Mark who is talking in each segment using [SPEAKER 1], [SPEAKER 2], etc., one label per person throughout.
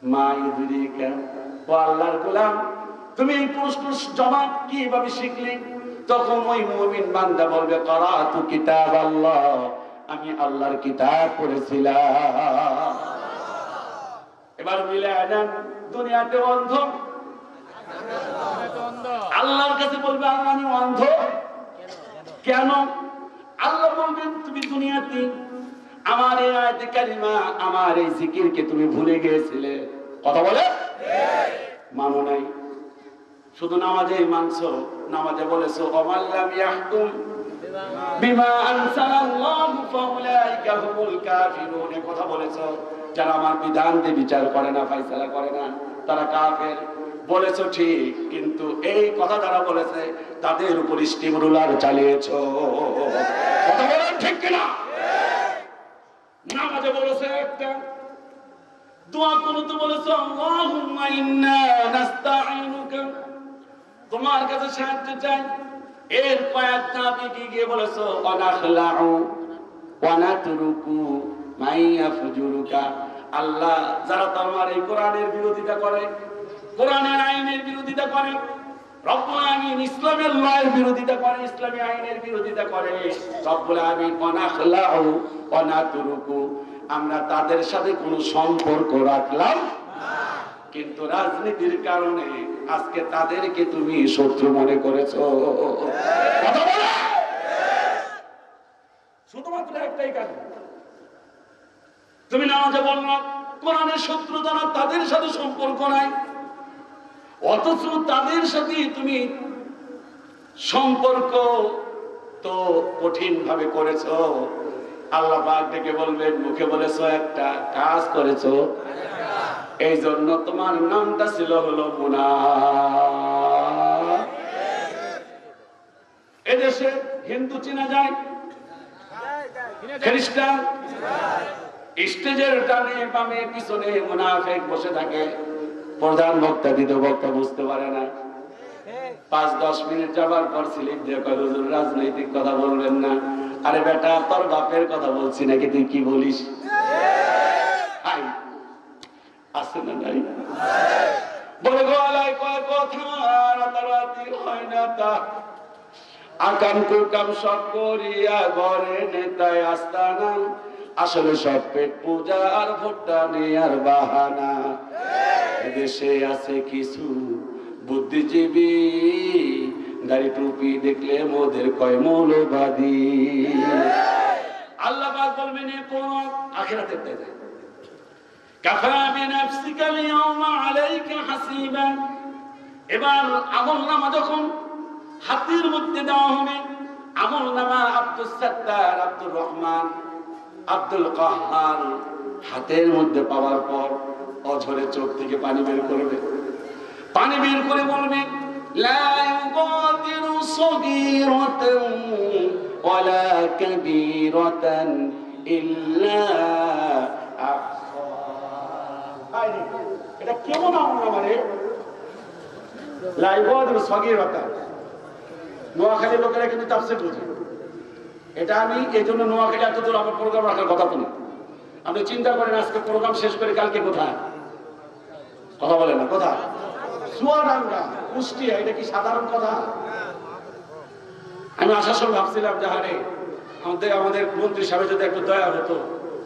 [SPEAKER 1] মা ইউদরিকা, ও আল্লাহর গোলাম তুমি এই প্রশ্ন জবাব কিভাবে শিখলে? তখন ওই মুমিন বান্দা বলবে করাতু কিতাব আল্লাহ, আমি আল্লাহর কিতাব পড়েছিলাম। এবার মিলে আনেন, দুনিয়াতে অন্ধ, আল্লাহর কাছে বলবে আল্লাহ আমি অন্ধ কেন? আল্লাহ বলবেন তুমি দুনিয়াতে আমার এই আয়াতে কারিমা, আমার এই জিকিরকে তুমি ভুলে গিয়েছিলে। কথা বলে মানো নাই, শুধু নামাজে মানছো, নামাজে বলেছো ওয়াল্লাম ইয়াহকুম বিমা আনসালাল্লাহু ফাউলাইকা হুমুল কাফিরুন, কথা বলেছো যারা আমার বিধান দিয়ে বিচার করে না, ফয়সালা করে না, তারা কাফের। বলেছো ঠিক, কিন্তু এই কথা যারা বলেছে তাদের উপর স্টিম রুলার চালিয়েছো। কথা বলেন ঠিক কিনা? নামাজে বলেছে একটা, দোয়া করতে বলেছো আল্লাহুম্মা ইন্না নাস্তাঈনুকা, তোমার কাছে সাহায্য চাই। এর কয়েক ধাপে গিয়ে বলেছো ওয়ানাখলাউ ওয়ানাতরুকু মাইয়াফজুরুকা, আল্লাহ যারা তোমার এই কোরআনের বিরোধিতা করে, কোরআনের আইনের বিরোধিতা করে, রব্বুল আমিন ইসলামের লয়ের বিরোধিতা করে, ইসলামী আইনের বিরোধিতা করে, রব্বুল আমিন ওয়ানাখলাউ ওয়ানাতরুকু, আমরা তাদের সাথে কোনো সম্পর্ক রাখলাম না, কিন্তু রাজনীতির কারণে আজকে তাদেরকে তুমি শত্রু মনে করেছো। কথা বলে শুধুমাত্র একটাই কারণ, তুমি নামাজে বললো কোরআনের শত্রু যারা তাদের সাথে সম্পর্ক নাই, অথচ তাদের সাথে তুমি সম্পর্ক তো কঠিন ভাবে করেছো। আল্লাহ পাক ডেকে বলবেন মুখে বলেছো একটা, কাজ করেছো, এই জন্য তোমার নামটা ছিল হলো মুনাফিক। এদেশে হিন্দু চিনা যায়, খ্রিস্টান, স্টেজের ডানে বামে পিছনে মুনাফিক বসে থাকে। প্রধান বক্তা দ্বিতীয় বক্তা বুঝতে পারে না, 5-10 মিনিট যাবার পর স্লিপ দিয়ে কয় হুজুর রাজনৈতিক কথা বলবেন না। আরে বেটা তোর বাপের কথা বলছি নাকি, তুই কি বলিস? আছে না নাই? বলে গলায় কয় কথা রাতারাতি হয় না তা, আকাম কুকাম সব করিয়া ঘরে নেতায় আস্তানা, আসলে সব পেট পূজা আর ভোট্টা নেয়ার বাহানা। এদেশে আছে কিছু বুদ্ধিজীবী, দাড়ি টুপি দেখলে মোদের কয় মৌলবাদী। আল্লাহ পাক বলবেন কোন আখিরাতের দায়, কাফা বিনাফসিকা লিয়াউমা আলাইকা হাসিবা। এবার আমলনামা যখন হাতের মধ্যে দেওয়া হবে, আমলনামা আব্দুস সাত্তার, আব্দুর রহমান, আব্দুল কাহ্হার হাতের মধ্যে পাওয়ার পর অঝরে চোখ থেকে পানি বের করবে, পানি বের করে বলবে লা ইউগাদিরু সগীরাতান ওয়ালা কাবীরাতান ইল্লা আহসাহা। এটা কেমন আমলনামা রে? লা ইউগাদিরু সগীরাতান, নোয়াখালীর লোকেরা কিন্তু তাফসীর বুঝে। এটা আমি এই জন্য নোয়াখালী এত দূর আমার প্রোগ্রাম রাখার কথা বলি। আপনি চিন্তা করেন আজকে প্রোগ্রাম শেষ করে কালকে কোথায়? কথা বলেন না, কোথায়? চুয়াডাঙ্গা, কুষ্টিয়া। এটা কি সাধারণ কথা? আমি আসার সময় ভাবছিলাম যে হারে আমাদের মন্ত্রী সাহেব যদি একটু দয়া হতো,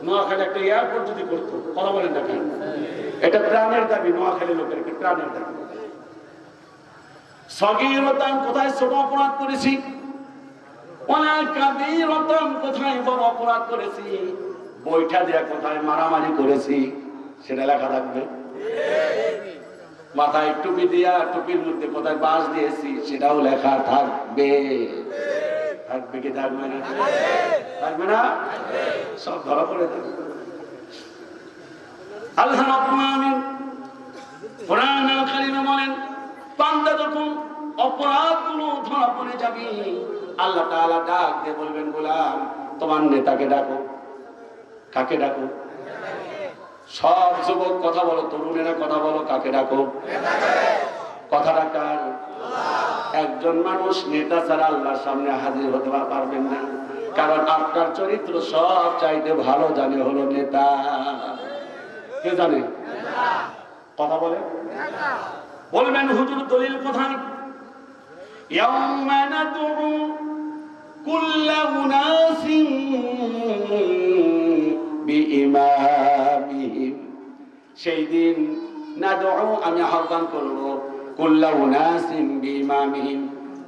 [SPEAKER 1] নোয়াখালী একটা এয়ারপোর্ট যদি করতো। কথা বলেন না কেন? এটা প্রাণের দাবি, নোয়াখালী লোকের একটা প্রাণের দাবি। সগীরতান কোথায় ছোট অপরাধ করেছি, অনেক কাবীরতান কোথায় বড় অপরাধ করেছি, বৈঠা দেয়া কোথায় মারামারি করেছি, সেটা লেখা থাকবে। মাথায় টুপি দিয়া টুপির মধ্যে কোথায় বাঁশ দিয়েছি, সেটাও লেখা থাকবে। থাকবে কি থাকবে না? থাকবে না? সব ধরা পড়ে থাকবে। আল্লাহ রাব্বুল আলামিন কোরআনুল কারীমে বলেন, বান্দা যখন অপরাধগুলো ধরা পড়ে যাবে, আল্লাহ তাআলা ডাক দিয়ে বলবেন গোলাম তোমার নেতাকে ডাকো। কাকে ডাকো? সব যুবক কথা বলো, তরুণেরা কথা বলো, কাকে ডাকো? কথাটা কার? একজন মানুষ নেতা ছাড়া আল্লাহর সামনে হাজির হতে পারবেন না, কারণ আপনার চরিত্র সব চাইতে ভালো জানে হলো নেতা। কে জানে? কথা বলে বলবেন হুজুর দলিল কোথায়? ইয়াউমা নাদউ কুল্লা উনাসিন বিইমামিহিম, সেই দিন নাদউ আমি আহ্বান করব কুল্লা উনাসিন বিইমামিহিম,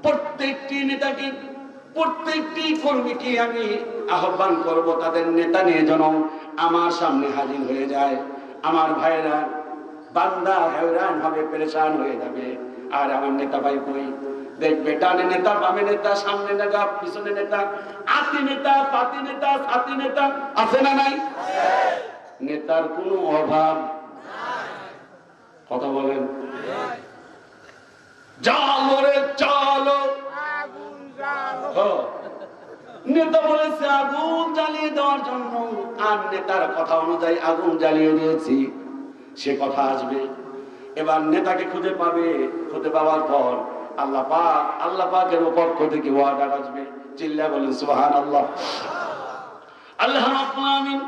[SPEAKER 1] প্রত্যেকটি নেতাকে প্রত্যেকটি কর্মীকে আমি আহ্বান করব তাদের নেতা নিয়ে যেন আমার সামনে হাজির হয়ে যায়। আমার ভাইরা বান্দা হয়রান হবে, পেরেশান হয়ে যাবে। আর আমার নেতা ভাই কই? দেখবে ডানে নেতা, বামে নেতা, সামনে নেতা, পিছনে নেতা, আতি নেতা, পাতি নেতা, সাথী নেতা, আছে না নাই? নেতার কোনো অভাব কথা বলেন চলো রে চলো। নেতা বলেছে আগুন জ্বালিয়ে দেওয়ার জন্য, আর নেতার কথা অনুযায়ী আগুন জ্বালিয়ে দিয়েছি। সে কথা আসবে, এবার নেতাকে খুঁজে পাবে। খুঁজে পাওয়ার পর আল্লাহ পাকের পক্ষ থেকে ওয়াদা আসবে। চিল্লা বলেন সুবহানাল্লাহ। আল্লাহ রাব্বুল আলামিন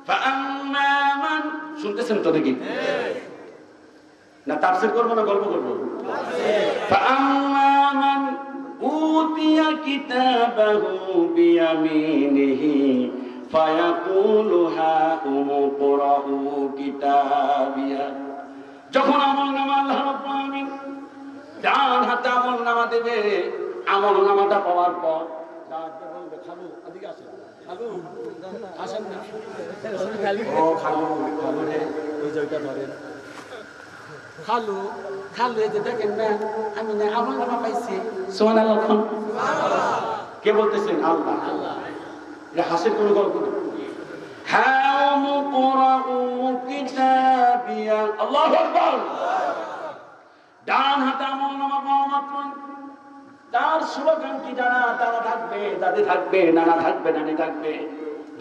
[SPEAKER 1] ফাআম্মা মান, শুনতেছেন তো দেখি না? তাফসীর করব না গল্প করব? ফাআম্মা মান উতিয়া কিতাবাহু বিয়ামিনিহি ফায়াকুলু হাউমু কুরাউ কিতাবিয়া। যখন আমলনামা আল্লাহ রাব্বুল আলামিন ডান হাতে আমলনামা দেবে, আমলনামাটা পাওয়ার পর ডাকতে বলবে খালু এদিকে আসেন, খালু আসেন না, ও খালু খালু রে ওই জায়গাটা ধরেন, খালু খালু এই যে দেখেন না আমি না আমলনামা পাইছি। সুবহানাল্লাহ সুবহানাল্লাহ। কে বলতেছেন? আল্লাহ। আল্লাহ। এটা হাসির কোনো গল্প না। হাউমু কুরাউ কিতাবিয়া, আল্লাহু আকবার। ডান হাতে আমলনামা পাওয়া মাত্র তার শুভাকাঙ্ক্ষী যারা তারা থাকবে, দাদি থাকবে, নানা থাকবে, নানি থাকবে।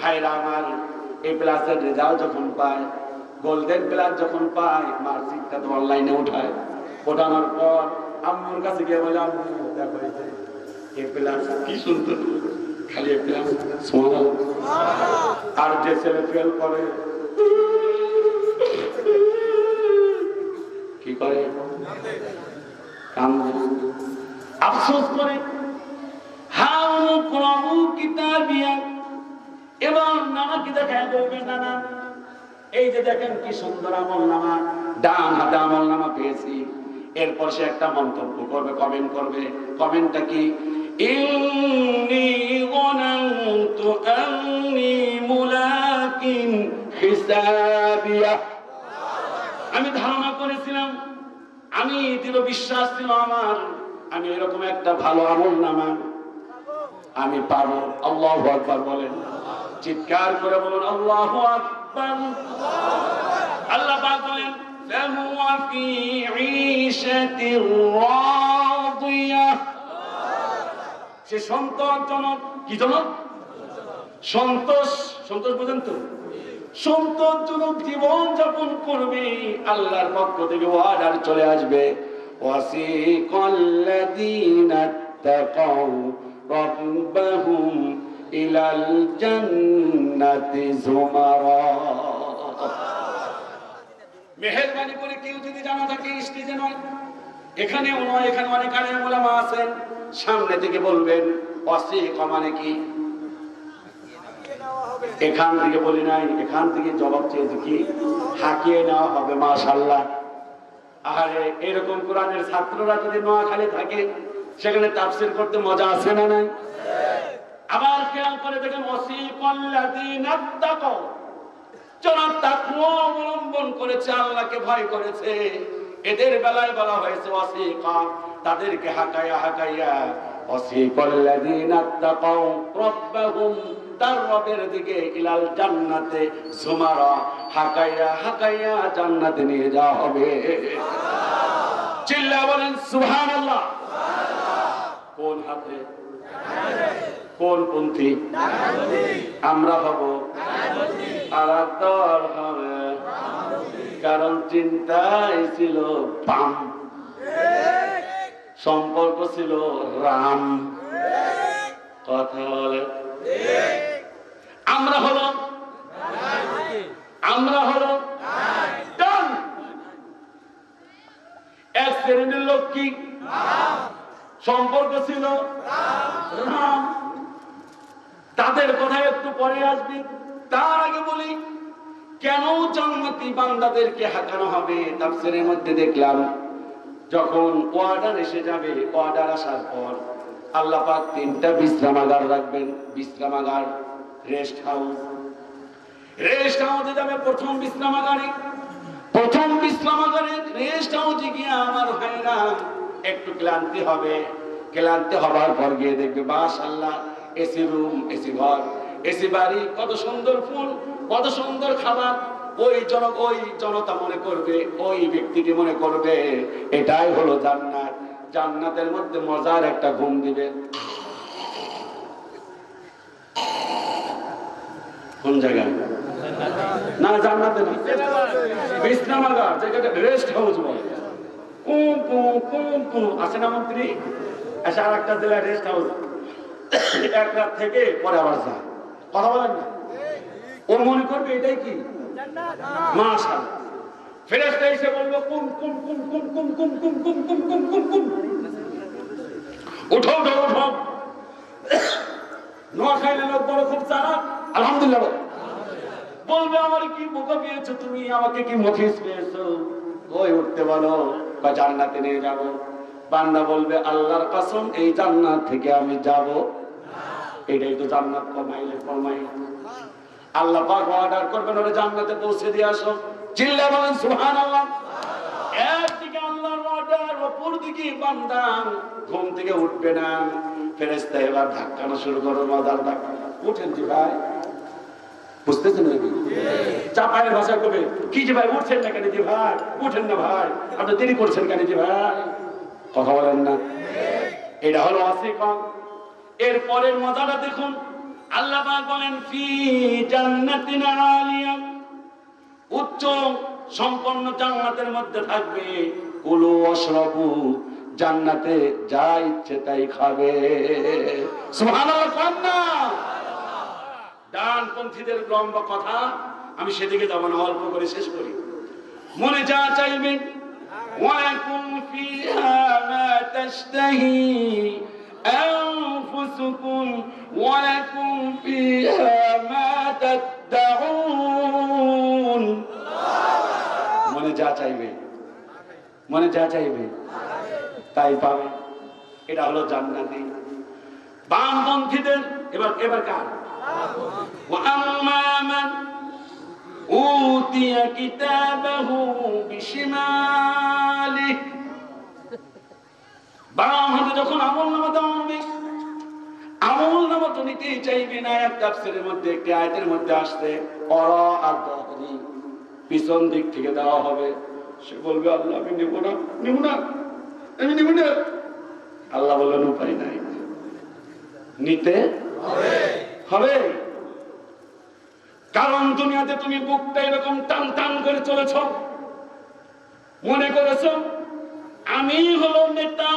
[SPEAKER 1] ভাইরা আমার, এই প্লাসের রেজাল্ট যখন পায়, গোল্ডেন প্লাস যখন পায়, মার্কশিটটা তো অনলাইনে উঠায়। ওঠানোর পর আম্মুর কাছে গিয়ে বলে আম্মু দেখো এই প্লাস কি সুন্দর, খালি এই প্লাস সুবহানাল্লাহ। আর যে ছেলে ফেল করে কি করে? কান্দে, আফসোস করে। হাউ কুরাউ কিতাবিয়া, এবার নানাকে দেখায় বলবে নানা এই যে দেখেন কি সুন্দর আমলনামা, ডান হাতে আমলনামা পেয়েছি। এরপর সে একটা মন্তব্য করবে, কমেন্ট করবে। কমেন্টটা কি? ইন্নী যানানতু আন্নী মুলাকিন হিসাবিয়া, আমি ধারণা করেছিলাম, আমি দৃঢ় বিশ্বাস ছিল আমার, আমি এরকম একটা ভালো আমলনামা আমি পাবো। আল্লাহু আকবার বলেন, চিৎকার করে বলুন আল্লাহু আকবার। আল্লাহ পাক বলেন ফাহুয়া ফি ঈশাতির রাদিয়া, সে সন্তোষজনক, কি জনক? সন্তোষ, সন্তোষ বুঝেন তো? সন্তোষজনক জীবন যাপন করবে। আল্লাহর পক্ষ থেকে ওয়াদার চলে আসবে, ওয়াসিকাল্লাযীনা তাকাউ রাব্বাহুম ইলাল জান্নাতি যুমারা। মেহেরবানি করে কেউ যদি জানা থাকে স্টেজে নয়, এখানেও নয়, এখানে অনেক আলেম ওলামা আছেন, সামনে থেকে বলবেন ওয়াসিকা মানে কি? এখান থেকে বলি নাই, এখান থেকে জবাব চেয়েছি কি? হাকিয়ে নেওয়া হবে। মাশাআল্লাহ। আরে এরকম কোরআনের ছাত্ররা যদি নোয়াখালী থাকে, সেখানে তাফসীর করতে মজা আছে না নাই? আবার খেয়াল করে দেখেন ওয়াসিকাল্লাযীনা তাকাউ, যারা তাকওয়া অবলম্বন করেছে, আল্লাহকে ভয় করেছে, এদের বেলায় বলা হয়েছে ওয়াসিকা, তাদেরকে হাকায়া হাকাইয়া ওয়াসিকাল্লাযীনা তাকাউ রাব্বাহুম, তার রবের দিকে ইলাল জান্নাতে যুমারা, হাকাইয়া হাকাইয়া জান্নাতে নিয়ে যাওয়া হবে। চিল্লা বলেন সুবহানাল্লাহ। কোন হাতে? কোন পন্থী? আমরা হব আর দল হবে, কারণ চিন্তাই ছিল বাম, সম্পর্ক ছিল রাম। কথা বলে আমরা হলো ডান। শ্রেণীর লোক কি সম্পর্ক ছিল রাম। তাদের কথা একটু পরে আসবে, তার আগে বলি কেন জান্নাতি বান্দাদেরকে হাঁকানো হবে। তাফসীরের মধ্যে দেখলাম যখন অর্ডার এসে যাবে, অর্ডার আসার পর আল্লাহ পাক 3টা বিশ্রামাগার রাখবেন। বিশ্রামাগার, রেস্ট হাউস। রেস্ট হাউসে যাবে প্রথম বিশ্রামাগারে। প্রথম বিশ্রামাগারে রেস্ট হাউসে গিয়ে আমার ভাইরা একটু ক্লান্তি হবে। ক্লান্তি হবার পর গিয়ে দেখবে মাশাআল্লাহ এসি রুম, এসি ঘর, এসি বাড়ি, কত সুন্দর ফুল, কত সুন্দর খাবার। ওই জনতা মনে করবে, ওই ব্যক্তিটি মনে করবে এটাই হলো জান্নাত। জান্নাতের মধ্যে মজার একটা ঘুম দিবে। কোন জায়গায়? না জান্নাতে না, বিশ্রামাগার, যেটাকে রেস্ট হাউস বলে। আছে না মন্ত্রী? এসে আর একটা জেলায় রেস্ট হাউস, এক রাত থেকে পরে আবার যায়। কথা বলেন না? ও মনে করবে এটাই কি মাশাআল্লাহ। ফেরেশতা এসে বললো কুম কুম কুম কুম কুম কুম কুম কুম কুম কুম কুম কুম, উঠো উঠো উঠো। নোয়াখালী লোক বড় খুব চালাক, আলহামদুলিল্লাহ বলবে আমার কি বোকা পেয়েছো তুমি, আমাকে কি মফিজ পেয়েছো। ওই উঠতে বলো, জান্নাতে নিয়ে যাব। বান্দা বলবে আল্লাহর কসম এই জান্নাত থেকে আমি যাব। এটাই তো জান্নাত, কমাইলে কমাই। আল্লাহ পাক অর্ডার করবেন ওরে জান্নাতে পৌঁছে দিয়ে আসো। চিল্লা বলেন সুবহানাল্লাহ। একদিকে আল্লাহর অর্ডার, অপর দিকে বান্দা ঘুম থেকে উঠবে না। ফেরেশতা এবার ধাক্কানো শুরু করো, মজার ধাক্কা। উঠেন জি ভাই, বুঝতেছেন নাকি? চাপায়ের ভাষা কবে কি যে ভাই উঠছেন না কেন জি ভাই, উঠেন না ভাই, আপনি দেরি করছেন কেন জি ভাই, কথা বলেন না। এটা হলো আসিকা। এর পরের মজাটা দেখুন, আল্লাহ পাক বলেন ফি জান্নাতিন আলিয়া, উচ্চ সম্পন্ন জান্নাতের মধ্যে থাকবে। কুলু ওয়াশরাবু, জান্নাতে যা ইচ্ছে তাই খাবে। সুবহানাল্লাহ কান্না। ডানপন্থীদের লম্বা কথা, আমি সেদিকে যাব না, অল্প করে শেষ করি। মনে যা চাইবে, ওয়ালাকুম ফিহা মা তাশতাহি আনফুসুকুম ওয়ালাকুম ফিহা মা তাদউন। মনে যা চাইবে, মনে যা চাইবে তাই পাবে। এটা হলো জান্নাতি। বামপন্থীদের এবার কার? وأما من أوتي كتابه بشماله, বাম হাতে যখন আমলনামা দেওয়া হবে, আমলনামা তো নিতেই চাইবে না। এক তাফসীরের মধ্যে একটি আয়াতের মধ্যে আসছে ওরা আর দহরি, পিছন দিক থেকে দেওয়া হবে। সে বলবে আল্লাহ আমি নেব না, নেব না, আমি নেব না। আল্লাহ বললেন উপায় নাই, নিতে হবে। কারণ দুনিয়াতে তুমি বুকটা এরকম টান টান করে চলেছ, মনে করেছ আমি হলো নেতা,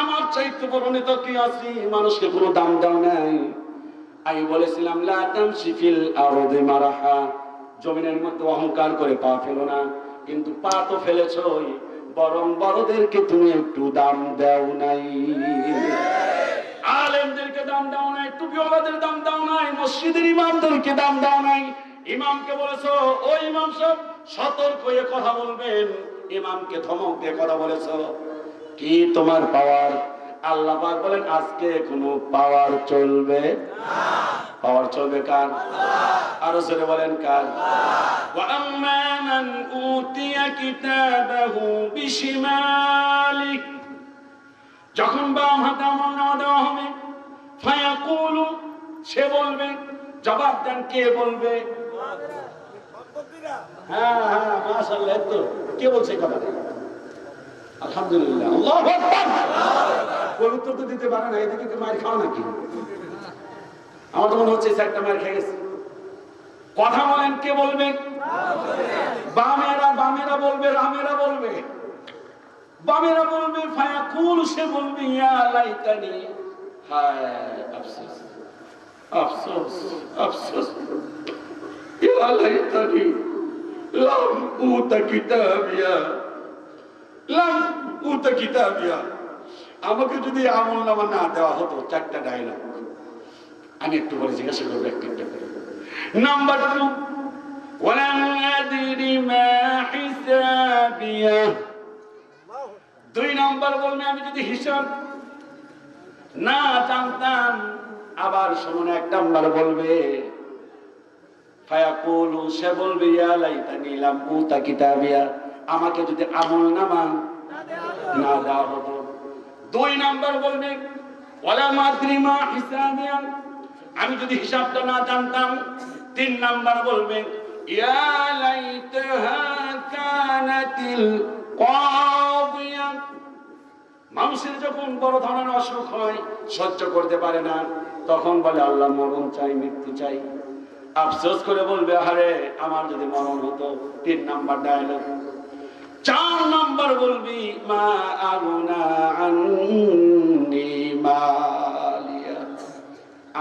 [SPEAKER 1] আমার চাইতে বড় নেতা কি আছি, মানুষকে কোনো দাম দাও নাই। আমি বলেছিলাম লা তামশি ফিল আরদি মারাহা, জমিনের মধ্যে অহংকার করে পা ফেলো না। কিন্তু পা তো ফেলেছই, বরং বড়দেরকে তুমি একটু দাম দাও নাই। আলেমদেরকে দাম দাও নাই, টুপিওয়ালাদের দাম দাও নাই, মসজিদের ইমামদেরকে দাম দাও নাই। ইমামকে বলেছো ও ইমাম সাহেব সতর্ক হয়ে কথা বলবেন, ইমামকে ধমক দিয়ে কথা বলেছো। কি তোমার পাওয়ার? আল্লাহ পাক বলেন আজকে কোনো পাওয়ার চলবে না। পাওয়ার চলবে কার? আরো জোরে বলেন কার? ওয়া আম্মা মান উতিয়া কিতাবাহু বিশিমালি, যখন বাম হাতে আমলনামা দেওয়া হবে, ফায়াকুলু, সে বলবে, জবাব দেন কে বলবে? হ্যাঁ হ্যাঁ মাশাআল্লাহ, তো কে বলছে কথাটা? আলহামদুলিল্লাহ, আল্লাহু আকবার। কোন উত্তর তো দিতে পারে না, এদিকে কি মার খাও নাকি? আমার তো মনে হচ্ছে একটা মার খেয়ে গেছে। কথা বলেন কে বলবে? বামেরা, বামেরা বলবে, রামেরা বলবে, বামেরা বলবে। ফায়াকুল, সে বলবে ইয়া লাইতানি, হায় আফসোস, আফসোস, আফসোস, ইয়া লাইতানি লাম উতা কিতাবিয়া, লাম উতা কিতাবিয়া, আমাকে যদি আমলনামা না দেওয়া হতো, 4টা ডায়লগ আমি একটু পরে জিজ্ঞাসা করবো একটা একটা করে। নাম্বার 2, ওয়ালাম আদরি মা হিসাবিয়া। 2 নাম্বার বলবে আমি যদি হিসাব না জানতাম। আবার শুনুন, 1 নাম্বার বলবে ফায়াকুলু, সে বলবে ইয়া লাইতানি লাম উতা কিতাবিয়া, আমাকে যদি আমলনামা না দেওয়া হতো। 2 নাম্বার বলবে ওয়ালাম আদরি মা হিসাবিয়া, আমি যদি হিসাবটা না জানতাম। 3 নাম্বার বলবে ইয়া লাইতাহা কানাতিল কাদিয়া, মানুষের যখন বড় ধরনের অসুখ হয়, সহ্য করতে পারে না, তখন বলে আল্লাহ মরণ চাই, মৃত্যু চাই। আফসোস করে বলবে আরে আমার যদি মরণ হতো। 3 নাম্বার ডায়লগ। 4 নাম্বার বলবি মা আগুনা আন্নি মালিয়া,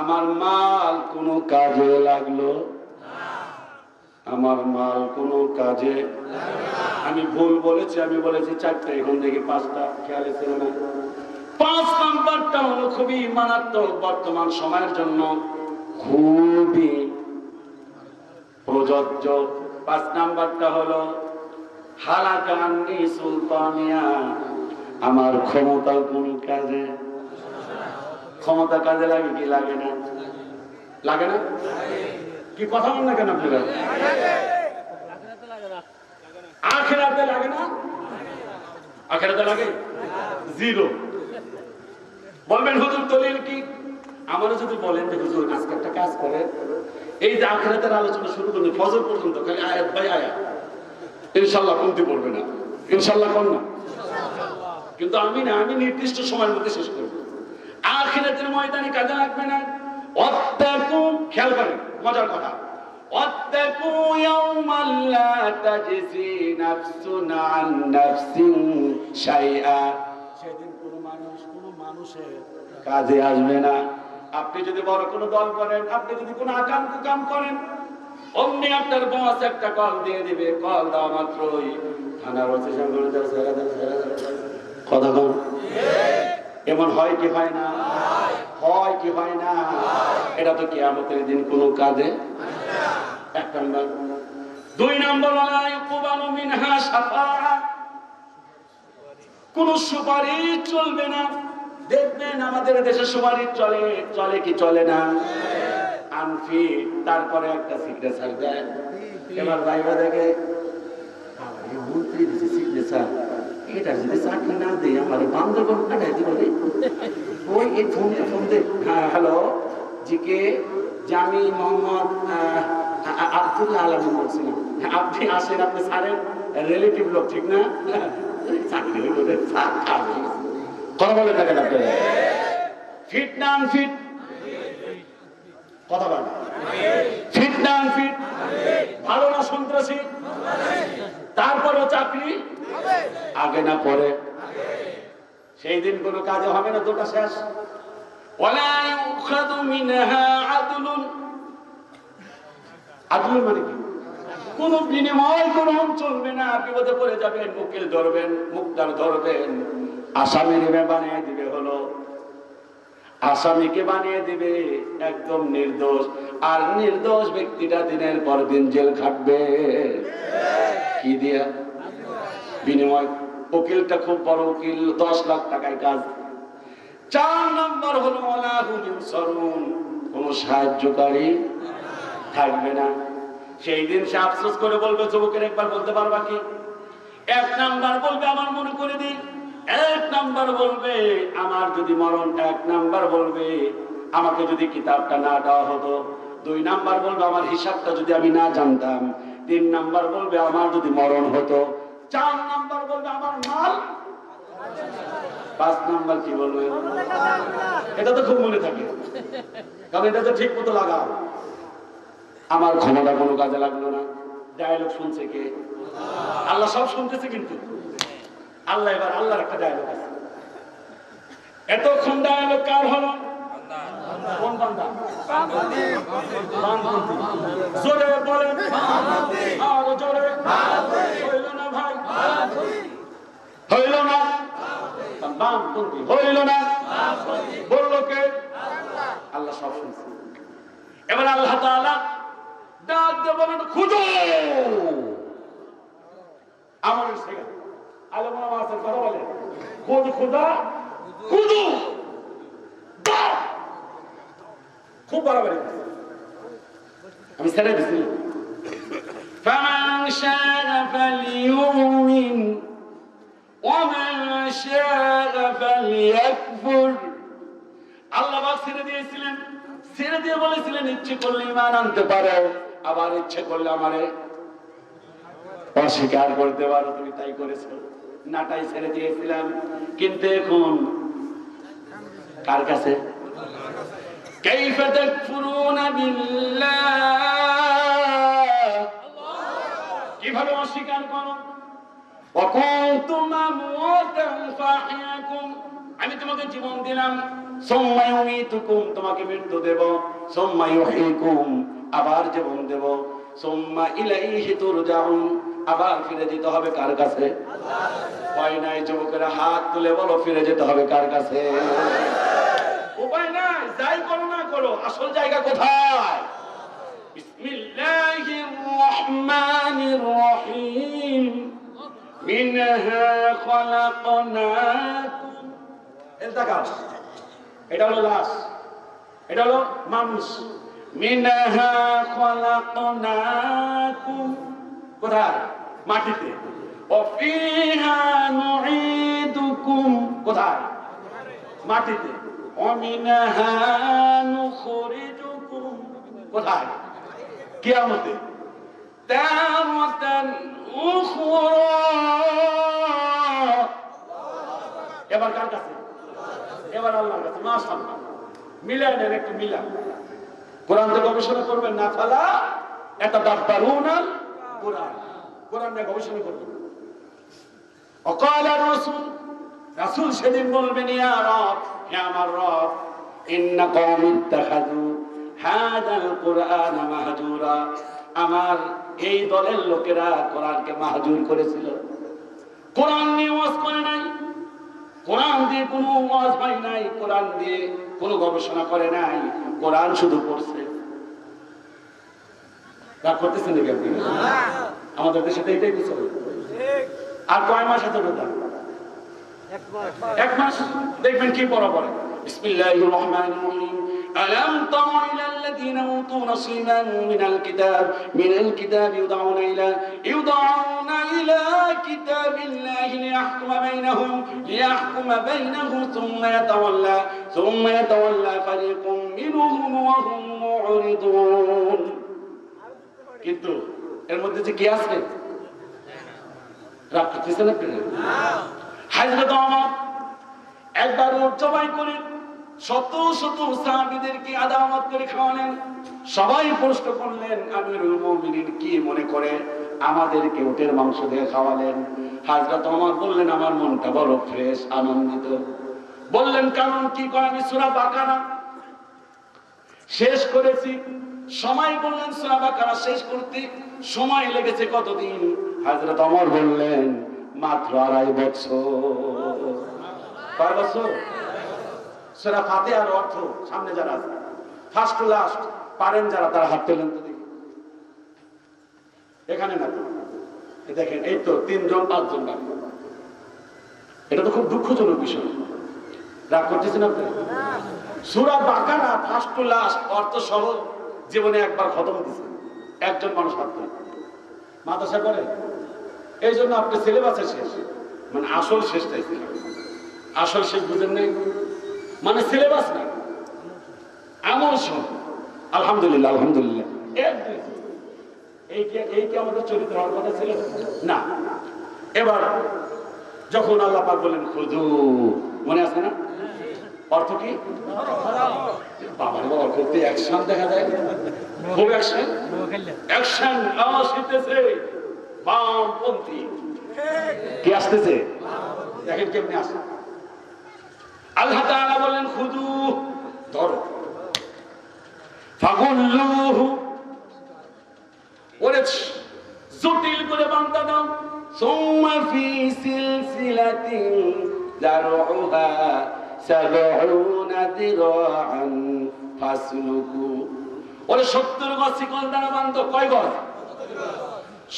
[SPEAKER 1] আমার মাল কোনো কাজে লাগলো, আমার মাল কোনো কাজে। আমি ভুল বলেছি, আমি বলেছি 4টা, এখন দেখি 5টা, খেয়াল ছিল না। 5 নাম্বারটা হলো খুবই মারাত্মক, বর্তমান সময়ের জন্য খুবই প্রযোজ্য। 5 নাম্বারটা হলো হালাকান্নি সুলতানিয়া, আমার ক্ষমতা কোন কাজে। ক্ষমতা কাজে লাগে কি লাগে না? লাগে না? কি কথা বল না কেন আপনারা? আখিরাতে লাগে না? আখিরাতে লাগে 0। বলবেন হুজুর দলিল কি? আমারও যদি বলেন যে হুজুর আজকে একটা কাজ করে, এই যে আখিরাতের আলোচনা শুরু করলে ফজর পর্যন্ত খালি আয়াত বাই আয়াত, ইনশাআল্লাহ কমতি পড়বে না, ইনশাআল্লাহ কম না। কিন্তু আমি না, আমি নির্দিষ্ট সময়ের মধ্যে শেষ করব। আখিরাতের ময়দানে কাজে লাগবে না। ওয়াত্তাকু, খেয়াল করেন মজার কথা, ওয়াত্তাকু ইয়াওমান লা তাজজি নাফসুন আন নাফসিন শাইআ, সেদিন কোনো মানুষের কাজে আসবে না। আপনি যদি বড় কোনো দল করেন, আপনি যদি কোনো আকাঙ্ক্ষা কাম করেন, অমনি আপনার বস একটা কল দিয়ে দিবে, কল দেওয়া মাত্রই থানার অফিসার বলে দাও ছেড়ে দাও, ছেড়ে দাও। কথা বল, এমন হয় কি হয় না? হয় কি হয় না? এটা তো কিয়ামতের দিন কোনো কাজে। 1 নাম্বার। 2 নাম্বার ওয়ালা ইউকবালু মিনহা শাফাআ, কোন সুপারিশ চলবে না। দেখবেন আমাদের দেশে সুপারিশ চলে, চলে কি চলে না? আনফি, তারপরে একটা সিগনেচার দেয়। এবার ভাইবা দেখে মন্ত্রী দিচ্ছে সিগনেচার, এটা যদি চাকরি না দেয় আমার বান্ধবন কাটাই দিব রে। ওই এই ফোন দে। হ্যাঁ হ্যালো, জি কে? জামি মোহাম্মদ আব্দুল্লাহ আলম বলছিলাম। আপনি আসেন, আপনি স্যারের রিলেটিভ লোক, ঠিক না? চাকরি হইলে কথা বলে থাকেন আপনি। ফিট না আনফিট? কথা বলেন। ফিট না আনফিট? ভালো না সন্ত্রাসী? তারপরেও চাকরি আগে না পরে? সেই দিন কোনো কাজে হবে না, দুটো শেষ। ওয়ালা ইউখাযু মিনহা আদলুন, আদলুন মানে কি? কোন বিনিময় গ্রহণ চলবে না। বিপদে পড়ে যাবেন, উকিল ধরবেন, মুক্তার ধরবেন, আসামিকে বানিয়ে দিবে, হলো আসামিকে বানিয়ে দিবে একদম নির্দোষ। আর নির্দোষ ব্যক্তিটা দিনের পর দিন জেল খাটবে। কি দিয়া? বিনিময়। উকিলটা খুব বড় উকিল, 10 লাখ টাকায় কাজ। 4 নম্বর হলো ওয়ালা হুম ইউনসারুন, কোন সাহায্যকারী থাকবে না। সেই দিন সে আফসোস করে বলবে, যুবকের একবার বলতে পারবা কি? 1 নাম্বার বলবে আমার মনে করে দিই। 1 নাম্বার বলবে আমার যদি মরণ, 1 নাম্বার বলবে আমাকে যদি কিতাবটা না দেওয়া হতো। 2 নাম্বার বলবে আমার হিসাবটা যদি আমি না জানতাম। 3 নাম্বার বলবে আমার যদি মরণ হতো। 4 নাম্বার বলবে আমার মাল। 5 নাম্বার কি বলবে? এটা তো খুব মনে থাকে, কারণ এটা তো ঠিক মতো লাগাও। আমার ক্ষমতা কোনো কাজে লাগলো না। ডায়লগ শুনছে কে? আল্লাহ সব শুনতেছে, কিন্তু আল্লাহ, এবার আল্লাহর একটা ডায়লগ আছে। এতক্ষণ ডায়লগ কার হলো? কোন বান্দা? বামপন্থী। জোরে বলেন, আরো জোরে। হইল না ভাই? হইল না? বামপন্থী হইল না, বললো কে? আল্লাহ সব শুনছে। এবার আল্লাহ তাআলা ডাক দিয়ে বলেন খুদু আমলের শেখা। আলম আমাদের কথা বলে খুদ খুদা খুদু দাও, খুব বাড়াবাড়ি। আমি ছেড়ে দিছি। ফামান শাআ ফালইউমিন ওয়া মান শাআ ফালইয়াকফুর। আল্লাহ ছেড়ে দিয়েছিলেন, ছেড়ে দিয়ে বলেছিলেন ইচ্ছে করলে ঈমান আনতে পারো, আবার ইচ্ছে করলে আমারে অস্বীকার করতে পারো। তুমি তাই করেছো, নাটাই ছেড়ে দিয়েছিলাম। কিন্তু এখন কার কাছে? কাইফা তাকফুরুনা বিল্লাহ, কিভাবে অস্বীকার করো? ওয়া কুনতুম আমওয়াতান ফাহিয়াকুম, আমি তোমাকে জীবন দিলাম, সুম্মা ইউমীতুকুম, তোমাকে মৃত্যু দেব, সুম্মা ইউহয়িকুম, আবার জীবন দেব, সুম্মা ইলাইহি তুরজাউন, আবার ফিরে যেতে হবে কার কাছে? উপায় নাই। যুবকেরা হাত তুলে বলো ফিরে যেতে হবে কার কাছে? উপায় নাই, যাই করো না করো, আসল জায়গা কোথায়? বিসমিল্লাহির রহমানির রহিম। মিনহা খলাকনাকুম, এটা হলো লাশ, এটা হলো মানুষ। মিনহা খলাকনাকুম, কোথায়? মাটিতে। ওয়া ফিহা নুঈদুকুম, কোথায়? মাটিতে। ওয়া মিনহা নুখরিজুকুম, কোথায়? কিয়ামতে। তারাতান উখরা, এবার কার কাছে? এবার আল্লাহর কাছে। মাশাআল্লাহ, মিলান একটু মিলান। কোরআন থেকে গবেষণা করবেন না, ফালা ইয়াতাদাব্বারুনাল কোরআন, কোরআন নিয়ে গবেষণা করবেন। ওয়াকালা রাসূল, রাসূল সেদিন বলবেন ইয়া রব, হে আমার রব, ইন্না কওমি ইত্তাখাযু হাযাল কুরআন মাহজুরা, আমার এই দলের লোকেরা কোরআনকে মাহজুর করেছিল। কোরআন নিয়ে ওয়াজ করে নাই, কোরআন দিয়ে কোনো ওয়াজ হয় নাই, কোরআন দিয়ে কোনো গবেষণা করে নাই, কোরআন শুধু পড়ছে। রাগ করতেছেন নাকি আপনি? আমাদের দেশে তো এটাই কিছু। আর কয় মাস এত কথা? এক মাস দেখবেন কি পড়া পড়ে। বিসমিল্লাহির রহমানির রহিম। আলাম তারা ইলাল্লাযীনা উতু নাসীবান মিনাল কিতাব ইউদাউনা ইলা কিতাবিল্লাহি লিয়াহকুমা বাইনাহুম সুম্মা ইয়াতাওয়াল্লা ফারিকুম মিনহুম ওয়া হুম মুরিদুন। কিন্তু এর মধ্যে যে কি আছে? রাগ করতেছেন আপনি? হযরত ওমর একবার উট জবাই করে শত শত সাহাবীদেরকে আদামত করে খাওয়ালেন। সবাই প্রশ্ন করলেন আমিরুল মুমিনিন কি মনে করে আমাদেরকে উটের মাংস দিয়ে খাওয়ালেন? হযরত ওমর বললেন আমার মনটা বড় ফ্রেশ, আনন্দিত। বললেন কারণ কি? আমি সূরা বাকারা শেষ করেছি। সময় বললেন সূরা বাকারা শেষ করতে সময় লেগেছে কতদিন? হযরত ওমর বললেন মাত্র 2.5 বছর। কয় বছর? সূরা ফাতিহার অর্থ সামনে যারা আছে ফার্স্ট টু লাস্ট পারেন যারা, তারা হাত তোলেন তো দেখি। এখানে না তো, দেখেন এই তো 3 জন 5 জন না। এটা তো খুব দুঃখজনক বিষয়। রাগ করতেছেন আপনি? সূরা বাকারা ফার্স্ট টু লাস্ট অর্থ সহ জীবনে একবার খতম দিয়েছে একজন মানুষ হাত তোলে। মাদ্রাসা করে এই জন্য আপনি সিলেবাসে শেষ, মানে আসল শেষটাই ছিল। আসল শেষ বুঝেন নাই, মানে সিলেবাস না, আমল সব। আলহামদুলিল্লাহ আলহামদুলিল্লাহ। এই কি আমাদের চরিত্র হওয়ার কথা ছিল না? এবার যখন আল্লাহ পাক বলেন খুদু, মনে আছে না? অর্থ কি? বাবার বাবা করতে অ্যাকশন দেখা যায়, খুব অ্যাকশন অ্যাকশন আসতেছে। বামপন্থী কি আসতেছে? দেখেন কেমনে আসে। আল্লাহ তাআলা বলেন খুদু, ধরো, ফাগুল্লুহু, ওরে জটিল করে বান্দা দাও, সুম্মা ফি সিলসিলাতিন যারউহা 70 দিরাআন ফাসলুকু। ওরে 70 গজ শিকল দ্বারা বাঁধো। কয় গজ?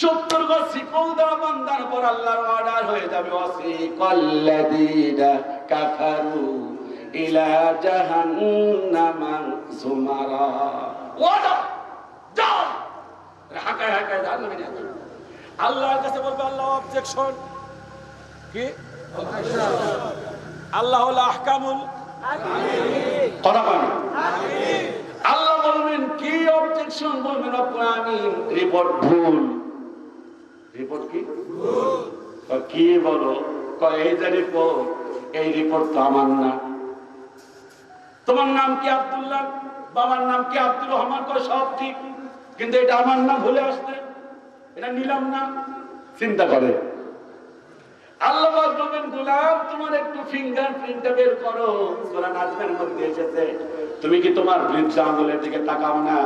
[SPEAKER 1] 70 গজ শিকল দ্বারা বাঁধার পর আল্লাহর অর্ডার হয়ে যাবে ওয়াসিকাল্লাযীনা কাফারু ইলা জাহান্নামা যুমারা। ওয়াদা যাও হাকায় হাকায় জাহান্নামে নিয়ে যাবে। আল্লাহর কাছে বলবে আল্লাহ অবজেকশন কি? আল্লাহ হলো আহকামুল হাকিম। কথা বলেন আমিন। আল্লাহ বলবেন কি অবজেকশন? বলবেন রব্বুল আমিন রিপোর্ট ভুল। রিপোর্ট কি ভুল? কি বলো? কয় এই যে রিপোর্ট, এই রিপোর্ট তো আমার না। তোমার নাম কি আব্দুল্লাহ, বাবার নাম কি আব্দুর রহমান, কয় সব ঠিক, কিন্তু এটা আমার নাম ভুলে আসছে, এটা নিলাম না। চিন্তা করে আল্লাহ বলবেন গোলাম তোমার একটু ফিঙ্গারপ্রিন্টটা বের করো। সূরা নাজমের মধ্যে এসেছে তুমি কি তোমার বৃদ্ধাঙ্গুলের দিকে তাকাও না?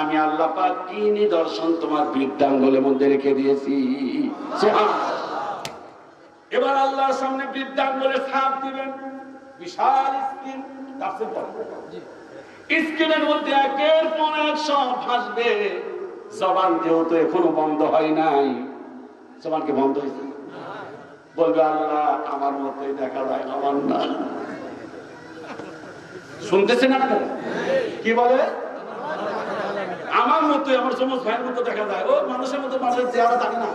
[SPEAKER 1] আমি আল্লাহ পাক কি নিদর্শন তোমার বৃদ্ধাঙ্গুলের মধ্যে রেখে দিয়েছি। সুবহানাল্লাহ। এবার আল্লাহর সামনে বৃদ্ধাঙ্গুলের ছাপ দিবেন, বিশাল স্ক্রিন। তাফসীর পড়ো। স্ক্রিনের মধ্যে একের পর এক সব ভাসবে। জবান যেহেতু এখনো বন্ধ হয় নাই, জবান কি বন্ধ হয়েছে? বলবে আল্লাহ আমার মতোই দেখা যায়, আমার না। শুনতেছেন আপনারা কি বলে? আমার মতোই, আমার সমস্ত ভাইয়ের মতো দেখা যায়। ও মানুষের মতো, মানুষের চেহারা থাকে না,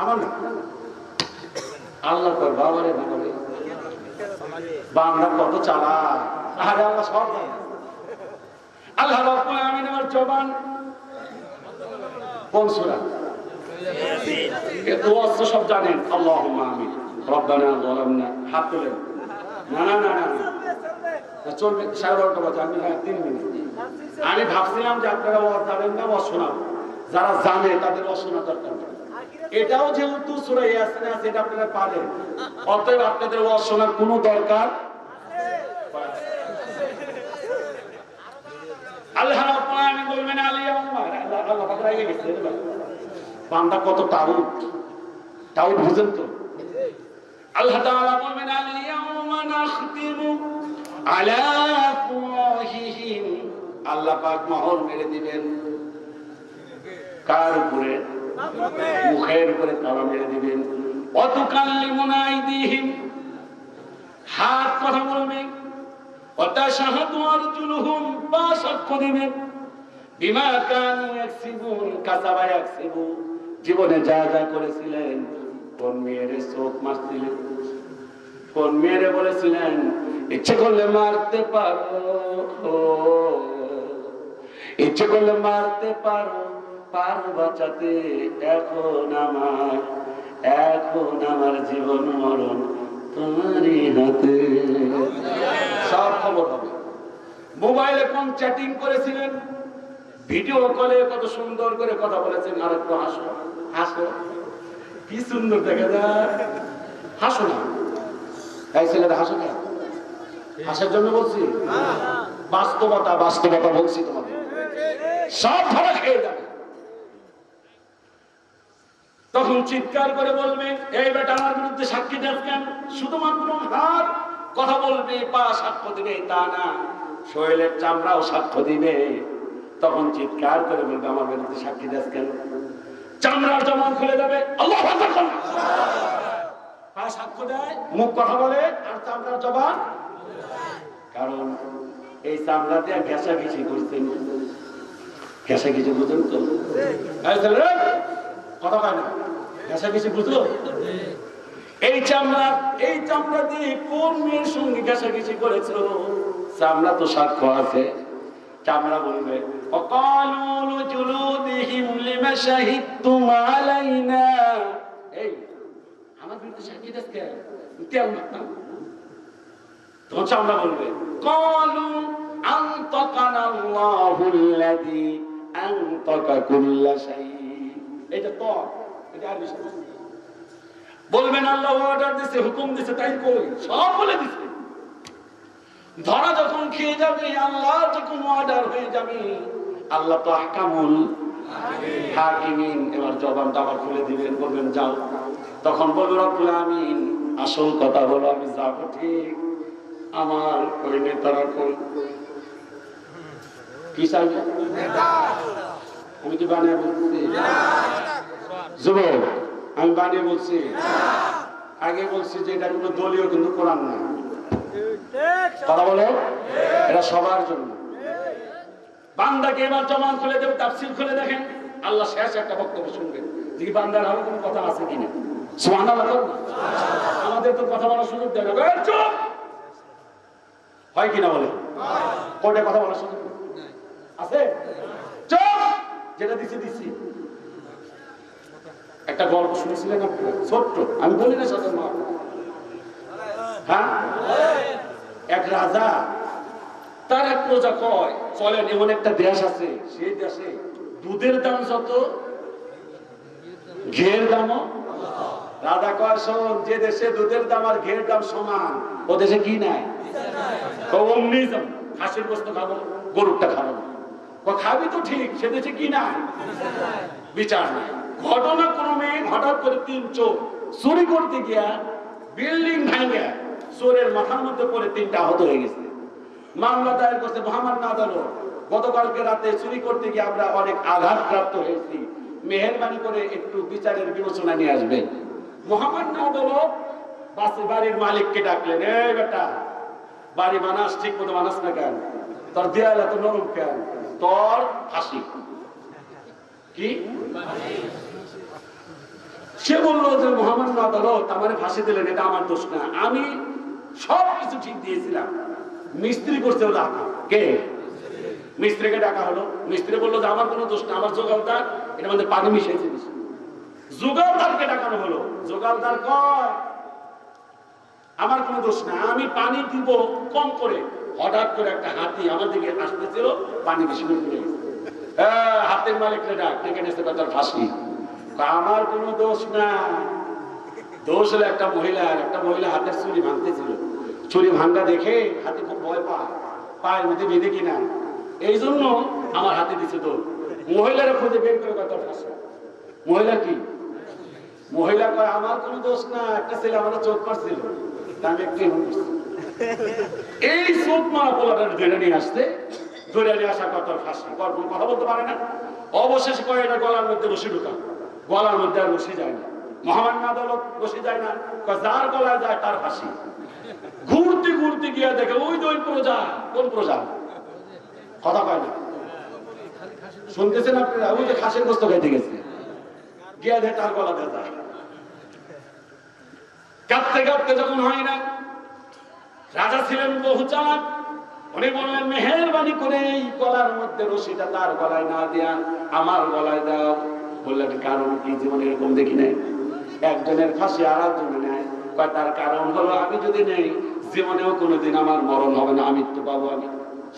[SPEAKER 1] আমার না। আল্লাহ কর বাবারে বাবারে, বান্দা কত চালাক। আরে আল্লাহ সব জানে। আল্লাহ রাব্বুল আমিন আমার জবান কোন সূরা? এত অস্ত্র সব জানেন। আল্লাহুম্মা আমিন। রব্বানা যালামনা। হাত তোলেন। না না না না চলবে, 12:30 বাজে। আমি 3 মিনিট। আমি ভাবছিলাম যে আপনারা ওয়াজ জানেন না, ওয়াজ শোনাবো। যারা জানে তাদের ওয়াজ শোনা দরকার। এটাও যেহেতু সূরা ইয়াসিন আছে, এটা আপনারা পারেন, অতএব আপনাদের ওয়াজ শোনার কোনো দরকার। আল্লাহ রাব্বুল আমিন বলবেন আলিয়াউমা, আল্লাহ পাক রাগে গেছে। বান্দা কত তাউট, তাউট বুঝেন তো? আল্লাহ তাআলা বলবেন আলিয়াউমা নাখতিমু আলা আফওয়াহিহিম। আল্লাহ পাক মোহর মেরে দিবেন কার উপরে? মুখের উপরে তালা মেরে দিবেন। ওয়া তুকাল্লিমুনা আইদিহিম, হাত কথা বলবে। ওয়া তাশহাদু আরজুলুহুম, পা সাক্ষ্য দিবে। বিমা কানু ইয়াকসিবুন, কাসাবা ইয়াকসিবু, জীবনে যা যা করেছিলেন। কোন মেয়েরে চোখ মারছিলেন, কোন মেয়েরে বলেছিলেন ইচ্ছে করলে মারতে পারো, ইচ্ছে করলে মারতে পারো, পারো বাঁচাতে। এখন আমার জীবন মরণ তোমারই হাতে। সব খবর হবে। মোবাইলে কোন চ্যাটিং করেছিলেন, ভিডিও কলে কত সুন্দর করে কথা বলেছেন। আর একটু হাসো, হাসো, কি সুন্দর দেখা যায়। হাসো না, এই ছেলেটা হাসো না। হাসার জন্য বলছি? বাস্তবতা, বাস্তবতা বলছি তোমাদের। সব ধরা খেয়ে যাবে। তখন চিৎকার করে বলবে এই বেটা আমার বিরুদ্ধে সাক্ষী দেন কেন? শুধুমাত্র হাত কথা বলবে, পা সাক্ষ্য দিবে তা না, শরীরের চামড়াও সাক্ষ্য দিবে। তখন চিৎকার করে বলবে আমার বিরুদ্ধে সাক্ষী দেন কেন? চামড়ার জবান খুলে যাবে। আল্লাহু আকবার। পা সাক্ষ্য দেয়, মুখ কথা বলে, আর চামড়ার জবান। কারণ এই চামড়া দিয়ে ঘেঁষাঘেঁষি করছেন। ঘেঁষাঘেঁষি বুঝেন তো? কথা কয় না, ঘেঁষাঘেঁষি বুঝলো? এই চামড়া দিয়ে কোন মেয়ের সঙ্গে ঘেঁষাঘেঁষি করেছো? চামড়া তো সাক্ষ্য আছে। চামড়া বলবে অকালু জুলুদিহিম লিমা শাহিদতুম আলাইনা, এই আমার বিরুদ্ধে সাক্ষী দিস কেন? কেন না? তখন চামড়া বলবে কালু আনতাকানা আল্লাহুল্লাযী আনতাকা কুল্লা শাই। এটা তো এটা আর বিষয় বলবেন আল্লাহ অর্ডার দিয়েছে, হুকুম দিয়েছে, তাই কই সব বলে দিয়েছে। ধরা যখন খেয়ে যাবে, আল্লাহ যখন অর্ডার হয়ে যাবে, আল্লাহ তো আহকামুল হাকিমিন। এবার জবানটা আবার খুলে দিবেন, বলবেন যাও। তখন বলবে রব্বুল আমিন আসল কথা হলো আমি যাবো ঠিক, আমার ওই নেতারা কোন কি চাইবে? আমি কি বানিয়ে বলছি? যুবক, আমি বানিয়ে বলছি? আগে বলছি যে এটা কোনো দলীয় কিন্তু কোরআন না। কথা বলো, এটা সবার জন্য। বান্দাকে এবার জমান খুলে দেবে, তাফসীর খুলে দেখেন, আল্লাহ শেষ একটা বক্তব্য শুনবেন যে বান্দার আরো কোনো কথা আছে কিনা। সুবহানাল্লাহ। আমাদের তো কথা বলার সুযোগ দেয় না, চুপ হয় কিনা বলে? কোর্টে কথা বলার সুযোগ আছে? চুপ, যেটা দিছি দিছি। একটা গল্প শুনেছিলেন আপনারা, ছোট্ট, আমি বলি না সাথে মা। হ্যাঁ, এক রাজা তার এক প্রজা কয়, চলেন এমন একটা দেশ আছে, সেই দেশে দুধের দাম যত, ঘের দামও। রাজা কয়, শোন, যে দেশে দুধের দাম আর ঘের দাম সমান, ও দেশে কি নাই? অমনি যাবো, হাঁসের গোস্ত খাবো, গরুরটা খাবো। খাবি তো ঠিক, সে দেশে কি নাই? বিচার নাই। ঘটনাক্রমে হঠাৎ করে 3 চোর চুরি করতে গিয়া বিল্ডিং ভাঙিয়া চোরের মাথার মধ্যে পড়ে 3টা আহত হয়ে গেছে। মামলা দায়ের করছে মহামান্য আদালত, গতকালকে রাতে চুরি করতে গিয়ে আমরা অনেক আঘাতপ্রাপ্ত হয়েছি, মেহেরবানি করে একটু বিচারের বিবেচনা নিয়ে আসবেন। মহামান্য আদালত বাড়ির মালিককে ডাকলেন, এই বেটা, বাড়ি বানাস, ঠিক মতো বানাস না কেন? তোর দেয়াল এত নরম কেন? তোর ফাঁসি। কি? সে বললো যে মহামান্য আদালত, আমার ফাঁসি দিলেন, এটা আমার দোষ না, আমি সবকিছু ঠিক দিয়েছিলাম, মিস্ত্রি করছে হলো কে? মিস্ত্রিকে ডাকা হলো, মিস্ত্রি বললো যে আমার কোনো দোষ না, আমার জোগাড়দার এটা মধ্যে পানি মিশিয়েছে। জোগাড়দারকে ডাকানো হলো, জোগাড়দার কয় আমার কোনো দোষ না, আমি পানি দিব কম করে। হঠাৎ করে একটা হাতি আমার দিকে আসতেছিল, পানি বেশি করে দিল। হাতের মালিককে ডাক, ডেকে নিয়েছে, তার ফাঁসি। আমার কোনো দোষ না, দোষ হলো একটা মহিলা হাতের চুরি ভাঙতেছিল, চুরি ভাঙ্গা দেখে হাতে খুব ভয় পায়, পায়ের মধ্যে বেঁধে কিনা, এই জন্য আমার হাতে দিছে। তো মহিলারা খুঁজে বের করে তার ফাঁসি। মহিলা কি? মহিলা কয় আমার কোনো দোষ না, একটা ছেলে আমার চোখ মারছিল, আমি একটু এই চোখ মারা পোলাটা ধরে নিয়ে আসতে, ধরে নিয়ে আসা কথার ফাঁসি। কথা বলতে পারে না, অবশেষে কয় এটা গলার মধ্যে রশি ঢুকা, গলার মধ্যে আর রশি যায় না। মহামান্য আদালত রশি যায় না, যার গলায় যায় তার ফাঁসি। ঘুরতে ঘুরতে গিয়ে দেখে ওই যে ওই প্রজা, কোন প্রজা? কথা কয় না, শুনতেছেন আপনারা? ওই যে খাসের গোস্ত খাইতে গেছে, গিয়া দেখে তার গলা দেয় যায়। কাঁদতে কাঁদতে যখন হয় না, রাজা ছিলেন বহু চালাক, উনি বললেন মেহেরবানি করে এই গলার মধ্যে রশিটা তার গলায় না দেয়া আমার গলায় দাও। বললেন কারণ কি? জীবনে এরকম দেখি নাই, একজনের ফাঁসি আর একজনে নেয়। তার কারণ হলো আমি যদি নেই, জীবনেও কোনোদিন আমার মরণ হবে না, মৃত্যু পাবো, আমি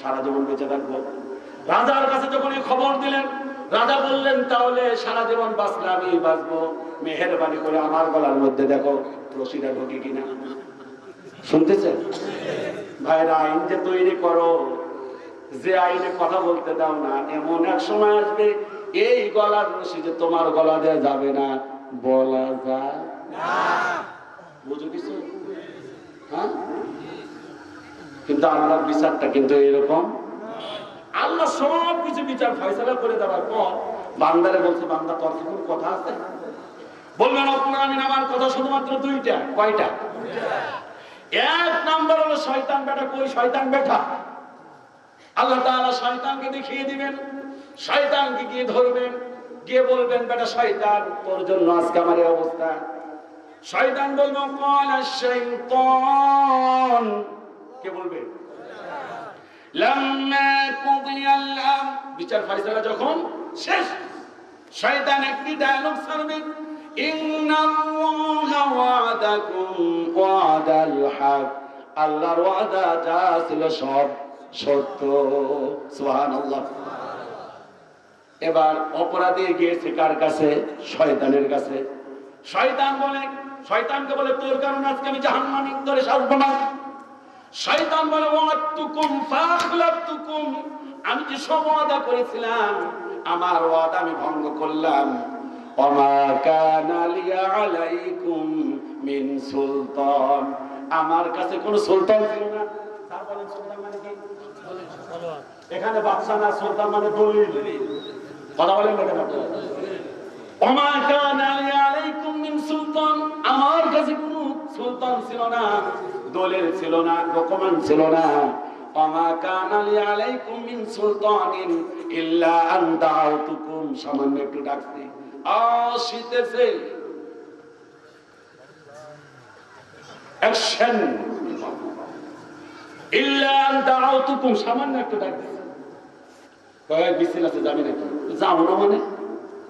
[SPEAKER 1] সারা জীবন বেঁচে থাকবো। রাজার কাছে যখন এই খবর দিলেন, রাজা বললেন তাহলে সারা জীবন বাঁচলে আমি বাঁচবো, মেহেরবানি করে আমার গলার মধ্যে দেখো রশিটা ঢোকে কিনা। শুনতেছেন ভাইরা? আইন যে তৈরি করো, যে আইনে কথা বলতে দাও না, এমন এক সময় আসবে এই গলার রশি যে তোমার গলা দেওয়া যাবে না, বলা যায় না। বুঝো কিছু? হ্যাঁ, কিন্তু আল্লাহর বিচারটা কিন্তু এরকম। আল্লাহ সব কিছু বিচার ফয়সালা করে দেওয়ার পর বান্দারে বলছে, বান্দা তোর কি কোনো কথা আছে? বলবেন আপনার আমার কথা শুধুমাত্র 2টা। কয়টা? এক নাম্বার হলো শয়তান বেটা। কই শয়তান বেটা? আল্লাহ তাআলা শয়তানকে দেখিয়ে দিবেন, শয়তানকে গিয়ে ধরবেন, গিয়ে বলবেন বেটা শয়তান, তোর জন্য আজকে আমার এই অবস্থা। শয়তান বলবে ক্বালা শাইতান, কে বলবে? লাম্মা কুদিয়াল আমর, বিচার ফয়সালা যখন শেষ, শয়তান একটি ডায়লগ ছাড়বে, ইন্নাল্লাহা ওয়াদাকুম ওয়াদাল হক, আল্লাহর ওয়াদা যা ছিল সব সত্য। সুবহানাল্লাহ। এবার অপরাধী গিয়েছে কার কাছে? শয়তানের কাছে। শয়তান বলে, শয়তানকে বলে তোর কারণে আজকে আমি জাহান্নামে ধরে সাজবো না। শয়তান বলে ওয়াদতুকুম ফাখলাফতুকুম, আমি যে সব ওয়াদা করেছিলাম আমার ওয়াদা আমি ভঙ্গ করলাম। ওমা কানা লিয়া আলাইকুম মিন সুলতান, আমার কাছে কোনো সুলতান ছিল না। স্যার বলেন সুলতান মানে কি? এখানে বাদশা না, সুলতান মানে দলিল। কথা বলেন না কেন? ওমা কানা লিয়া আলাইকুম মিন সুলতান, আমার কাছে কোনো সুলতান ছিল না, দলিল ছিল না, ডকুমেন্ট ছিল না। ওমা কানা লিয়া আলাইকুম মিন সুলতানিন ইল্লা আন দাআউতুকুম, সামান্য একটু ডাকছি। শীতেছে অ্যাকশন, ইল্লা আন দাআউতুকুম, সামান্য একটু ডাকছি। কয় বিসিল আছে যাবি নাকি? যাও না মানে?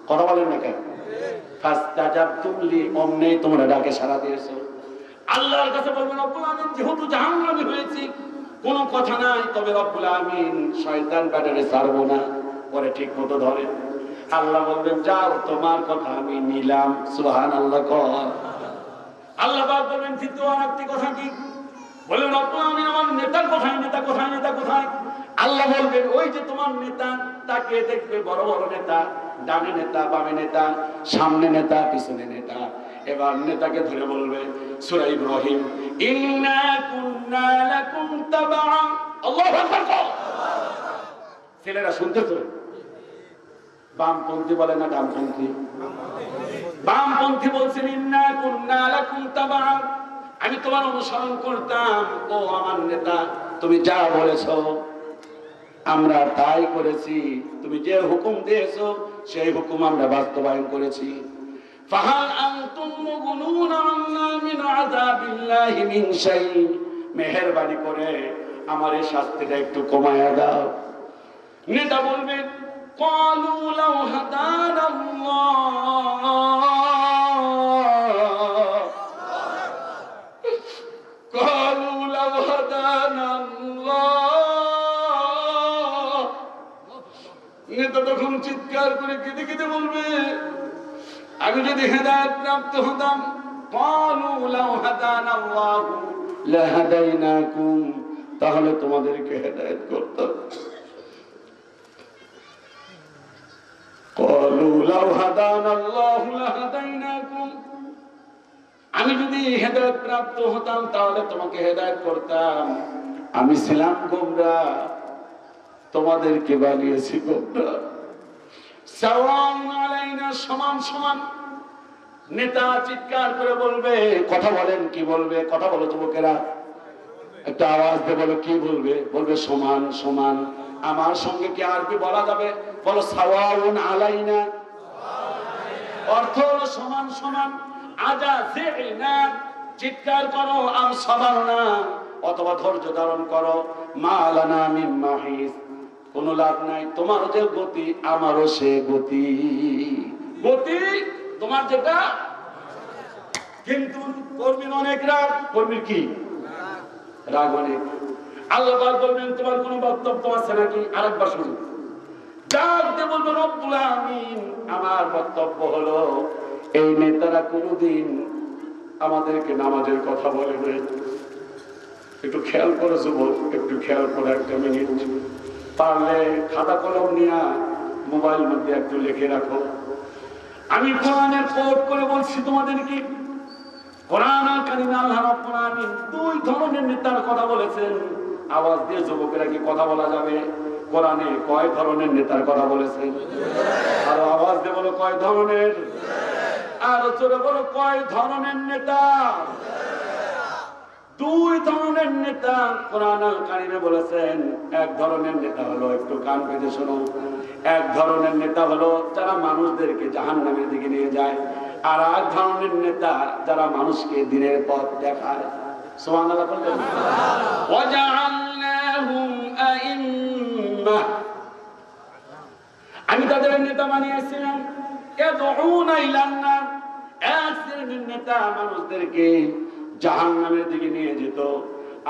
[SPEAKER 1] কথা বলেন না কেন? ফাস্তাজাবতুম লি, অমনি তোমরা ডাকে সাড়া দিয়েছো। আল্লাহর কাছে বলবেন রব্বুল আমিন, যেহেতু জাহান্নামী হয়েছি কোনো কথা নাই, তবে রব্বুল আমিন শয়তান ব্যাটারে ছাড়বো না, পরে ঠিক মতো ধরে। আল্লাহ বলবেন যাও, তোমার কথা আমি নিলাম। সুবহানাল্লাহ। আল্লাহ পাক বলবেন দ্বিতীয় আরেকটি কথা কি? বলেন রব্বুল আমিন আমার নেতার কোথায়, নেতা কোথায়, নেতা কোথায়? আল্লাহ বলবেন ওই যে তোমার নেতা, তাকে দেখবে বড় বড় নেতা, ডানে নেতা, বামে নেতা, সামনে নেতা, পিছনে নেতা। এবার নেতাকে ধরে বলবে সূরা ইব্রাহিম, ইন্না কুন্না লাকুম তাবা। আল্লাহু আকবার। ছেলেরা শুনতেছো? বামপন্থী বলে না ডানপন্থী? বামপন্থী বলছেন ইন্না কুন্না লাকুম তাবা, আমি তোমার অনুসরণ করতাম ও আমার নেতা, তুমি যা বলেছো আমরা তাই করেছি, তুমি যে হুকুম দিয়েছো সেই হুকুম আমরা বাস্তবায়ন করেছি। ফাহাল আনতুম মুগনুনা আন্না মিন আযাবিল্লাহি মিন শাই, মেহেরবানি করে আমার এই শাস্তিটা একটু কমায়া দাও। নেতা বলবে ক্বালু লাউ হাদানাল্লাহ, ক্বালু লাউ হাদানাল্লাহ। নেতা তখন চিৎকার করে কেঁদে কেঁদে বলবে আমি যদি হেদায়েত প্রাপ্ত হতাম, ক্বালু লাউ হাদানাল্লাহু লাহাদাইনাকুম, তাহলে তোমাদেরকে হেদায়েত করতাম। ক্বালু লাউ হাদানাল্লাহু লাহাদাইনাকুম, আমি যদি হেদায়েত প্রাপ্ত হতাম তাহলে তোমাকে হেদায়েত করতাম। আমি ছিলাম গোমরাহ, তোমাদেরকে বানিয়েছি গোমরাহ। সাওয়াউন আলাইনা, সমান সমান। নেতা চিৎকার করে বলবে, কথা বলেন, কি বলবে? কথা বলো যুবকেরা, একটা আওয়াজ দিয়ে বলো কি বলবে? বলবে সমান সমান। আমার সঙ্গে কি আরবি বলা যাবে? বলো সাওয়াউন আলাইনা, অর্থ হলো সমান সমান। আজাজিনা, চিৎকার করো আম সাবারনা, অথবা ধৈর্য ধারণ করো। মালানা মিন মাহিস, কোনো লাভ নাই, তোমার যে গতি আমারও সে গতি। গতি তোমার যেটা, কিন্তু কর্মীর অনেক রাগ। কর্মীর কি রাগ? অনেক। আল্লাহ বলবেন তোমার কোনো বক্তব্য আছে নাকি? আরেকবার শুনুন, ডাকতে বলবেন রব্বুল আমিন আমার বক্তব্য হলো এই নেতারা কোনদিন আমাদেরকে নামাজের কথা বলে নাই। একটু খেয়াল করো যুবক, একটু খেয়াল করো, একটা মিনিট পারলে খাতা কলম নিয়ে মোবাইল মধ্যে একটু লিখে রাখো। আমি কোরআনের কোট করে বলছি তোমাদেরকে, কোরআন কারিমে আল্লাহ রাব্বুল আমিন দুই ধরনের নেতার কথা বলেছেন। আওয়াজ দিয়ে যুবকেরা কি কথা বলা যাবে? কোরআনে কয় ধরনের নেতার কথা বলেছেন? আর আওয়াজ দিয়ে বলো কয় ধরনের? আর জোরে বলো কয় ধরনের নেতা? দুই ধরনের নেতা কোরআন আল কারিমে বলেছেন। এক ধরনের নেতা হলো, একটু কান পেতে শোনো, এক ধরনের নেতা হলো যারা মানুষদেরকে জাহান্নামের দিকে নিয়ে যায়। আর এক ধরনের নেতা যারা মানুষকে দিনের পথ দেখায়। সুবহানাল্লাহ বললেন, ওয়াজআলনাহুম আইম্মাহ, আমি তাদের নেতা বানিয়েছিলাম। ইয়াদউনা ইলান নার, এক শ্রেণীর নেতা মানুষদেরকে জাহান্নামের দিকে নিয়ে যেত।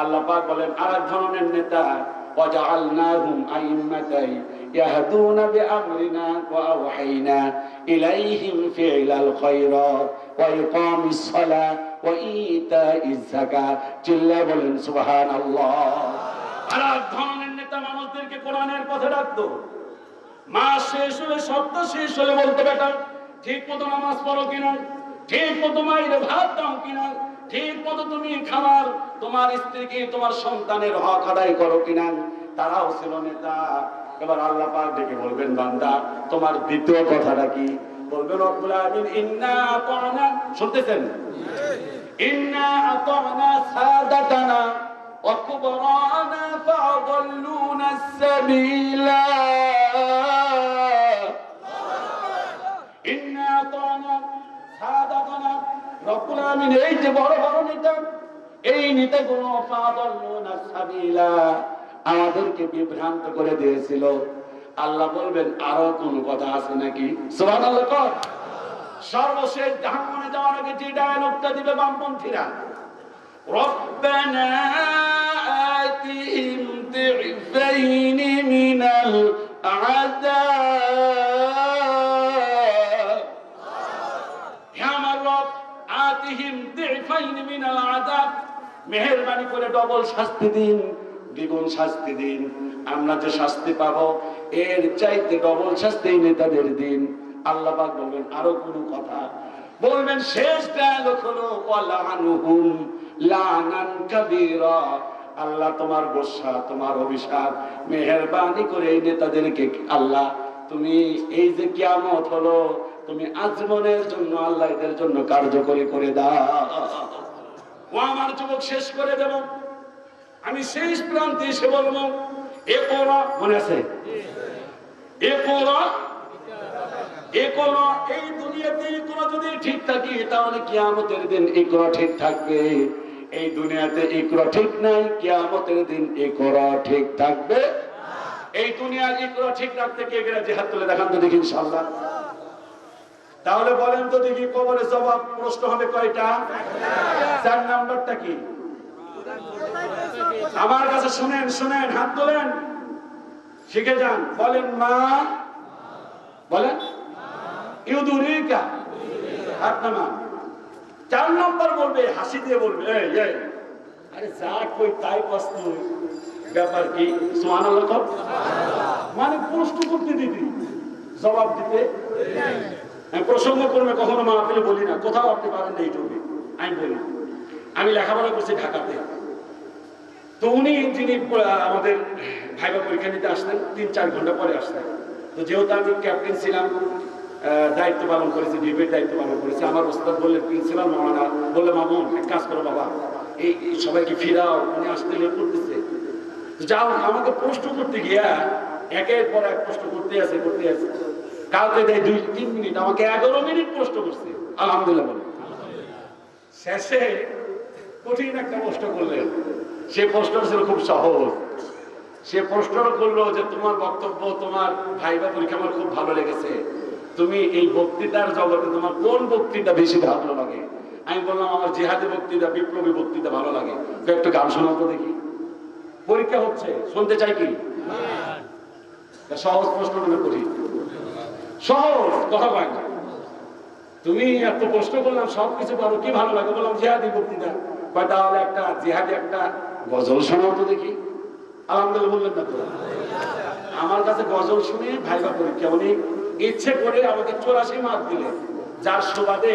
[SPEAKER 1] আল্লাহ পাক বলেন আরেক ধরনের নেতা, ওয়াজআলনাহুম আইম্মাতাই ইয়াহদুনা বিআমরিনা ওয়া আওহাইনা ইলাইহিম ফি'লাল খায়রাত ওয়া ইকামিস সালাত ওয়া ইতাইজ যাকাত। চিল্লায়ে বলেন সুবহানাল্লাহ। আরেক ধরনের নেতা মানুষদেরকে কোরআনের পথে ডাকতো। মাস শেষ হলে, সপ্তাহ শেষ হলে বলতো বেটা ঠিক মতো নামাজ পড়ো কিনা, ঠিক মতো মায়ের ভাত দাও কিনা, ঠিক মতো তুমি খাবার তোমার স্ত্রীকে তোমার সন্তানের হক আদায় করো কিনা। তারাও ছিল নেতা। এবার আল্লাহ পাক ডেকে বলবেন, বান্দা তোমার দ্বিতীয় কথাটা কি? বলবেন রব্বুল আলামিন ইন্না আতানা, শুনতেছেন? ইন্না আতানা সাদাতানা ওয়া কুবরানা ফাআদাল্লুনা আস-সাবিলা। ইন্না আতানা সাদাতানা, রব্বুল আলামিন এই যে বড় বড় নেতা, এই নেতাগুলো ফাআদাল্লুনা আস-সাবিলা, আমাদেরকে বিভ্রান্ত করে দিয়েছিল। আল্লাহ বলবেন আরো কোন কথা আছে নাকি? সুবহানাল্লাহ। কর সর্বশেষ জাহান্নামে যাওয়ার আগে যে ডায়লগটা দিবে বামপন্থীরা, রব্বানা আতিহিম দিফাইন মিনাল আযাব, হে আমার রব, আতিহিম দিফাইন মিনাল আযাব, মেহেরবানি করে ডবল শাস্তি দিন, দ্বিগুণ শাস্তি দিন। আমরা যে শাস্তি পাবো এর চাইতে ডবল শাস্তি নেতাদের দিন। আল্লাহ পাক বলবেন আরো কোন কথা? বলবেন শেষ ডায়লগ হলো ওয়ালানুহুম লানান কাবীরা, আল্লাহ তোমার গোসা, তোমার অভিশাপ, মেহেরবানি করে এই নেতাদেরকে আল্লাহ তুমি এই যে কিয়ামত হলো তুমি আজীবনের জন্য আল্লাহ এদের জন্য কার্যকরী করে দাও। ও আমার যুবক, শেষ করে দেব, আমি শেষ প্রান্তে এসে বলবো ইকরা, মনে আছে? ইকরা, ইকরা, এই দুনিয়াতে ইকরা যদি ঠিক থাকে তাহলে কিয়ামতের দিন ইকরা ঠিক থাকবে। এই দুনিয়াতে ইকরা ঠিক নাই, কিয়ামতের দিন ইকরা ঠিক থাকবে। এই দুনিয়ার ইকরা ঠিক রাখতে কে গেলে জিহাদ তুলে দেখান তো দেখি ইনশাআল্লাহ। তাহলে বলেন তো দেখি, কবরে জবাব প্রশ্ন হবে কয়টা? 4 নাম্বারটা কি? আমার কাছে শুনেন, শুনেন, হাত তোলেন, শিখে যান। বলেন মা, বলেন ইউদুরিকা, হাত নামান। 4 নম্বর বলবে, হাসি দিয়ে বলবে, এই এই আরে যা কই তাই প্রশ্ন, ব্যাপার কি? সুবহানাল্লাহ। মানে প্রশ্ন করতে দিবি, জবাব দিতে প্রসঙ্গ করবে। কখনো মাহফিলে বলি না, কোথাও আপনি পাবেন না এইটুকু আমি বলি। আমি লেখাপড়া করছি ঢাকাতে। তো উনি যিনি আমাদের ভাইবা পরীক্ষা নিতে আসতেন 3-4 ঘন্টা পরে আসতেন। তো যেহেতু আমি ক্যাপ্টেন ছিলাম, দায়িত্ব পালন করেছি, ডিবেট দায়িত্ব পালন করেছি, আমার ওস্তাদ বললেন, প্রিন্সিপাল মামানা বললে, মামুন এক কাজ করো বাবা, এই সবাইকে ফিরাও, উনি আসতে লেট করতেছে। যাও, আমাকে প্রশ্ন করতে গিয়া একের পর এক প্রশ্ন করতে আছে। কালকে দেয় 2-3 মিনিট, আমাকে 11 মিনিট প্রশ্ন করছে। আলহামদুলিল্লাহ বলে শেষে কঠিন একটা প্রশ্ন করলেন। সে প্রশ্নটা ছিল খুব সহজ। সে প্রশ্নটা করলো যে তোমার বক্তব্য, তোমার ভাইবা পরীক্ষা আমার খুব ভালো লেগেছে, তুমি এই বক্তৃতার জগতে তোমার কোন বক্তৃতা বেশি ভালো লাগে? আমি বললাম আমার জিহাদি বক্তৃতা, বিপ্লবী বক্তৃতা ভালো লাগে। একটু গান শোনাও তো দেখি। পরীক্ষা হচ্ছে, শুনতে চাই কি? সহজ প্রশ্ন মনে করি, সহজ কথা পাই না। তুমি এত প্রশ্ন করলাম, সবকিছু পারো, কি ভালো লাগে? বললাম জিহাদি বক্তৃতা। তাহলে একটা জিহাদি একটা গজল শোনাও তো দেখি। আলহামদুলিল্লাহ বললেন না তো? আমার কাছে গজল শুনে ভাইবা পরীক্ষা উনি ইচ্ছে করে আমাকে 84 মার্ক দিলেন, যার সুবাদে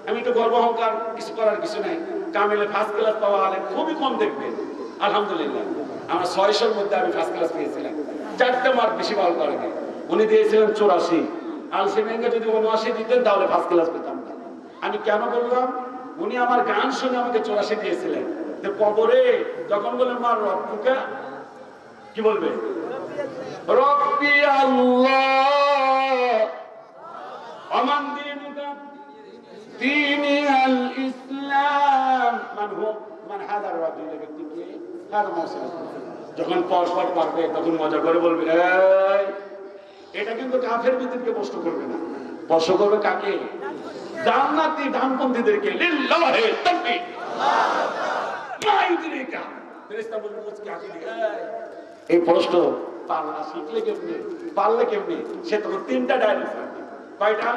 [SPEAKER 1] আমি একটু গর্ব অহংকার কিছু করার কিছু নাই। কামিলে ফার্স্ট ক্লাস পাওয়া হলে খুবই কম দেখবেন। আলহামদুলিল্লাহ আমার 600-র মধ্যে আমি ফার্স্ট ক্লাস পেয়েছিলাম, 4টা মার্ক বেশি ভালো করেনি। উনি দিয়েছিলেন 84। আলসেমেঙ্গে যদি 79 দিতেন তাহলে ফার্স্ট ক্লাস পেতাম না। আমি কেন বললাম? উনি আমার গান শুনে আমাকে 84 দিয়েছিলেন। তো কবরে যখন বললেন মা রব্বুকা, কি বলবে? রব্বি আল্লাহ ওমান দীনুকা, দীনি আল ইসলাম, মান হাদার রাজুল, ব্যক্তিকে কার মুসলিম। যখন পরপর পারবে তখন মজা করে বলবে, এই এটা কিন্তু কাফের বিদ্যুৎকে প্রশ্ন করবে না, প্রশ্ন করবে কাকে? জান্নাতি ডানপন্থীদেরকে। লিল্লাহি তাকবীর, মা ইউদরিকা। ফেরেশতা বলবে মুসকি হাসি দিয়ে, এই প্রশ্ন পারলা শিখলে কেমনে, পারলে কেমনে? সে তখন 3টা ডায়লগ থাকে। কয়টা?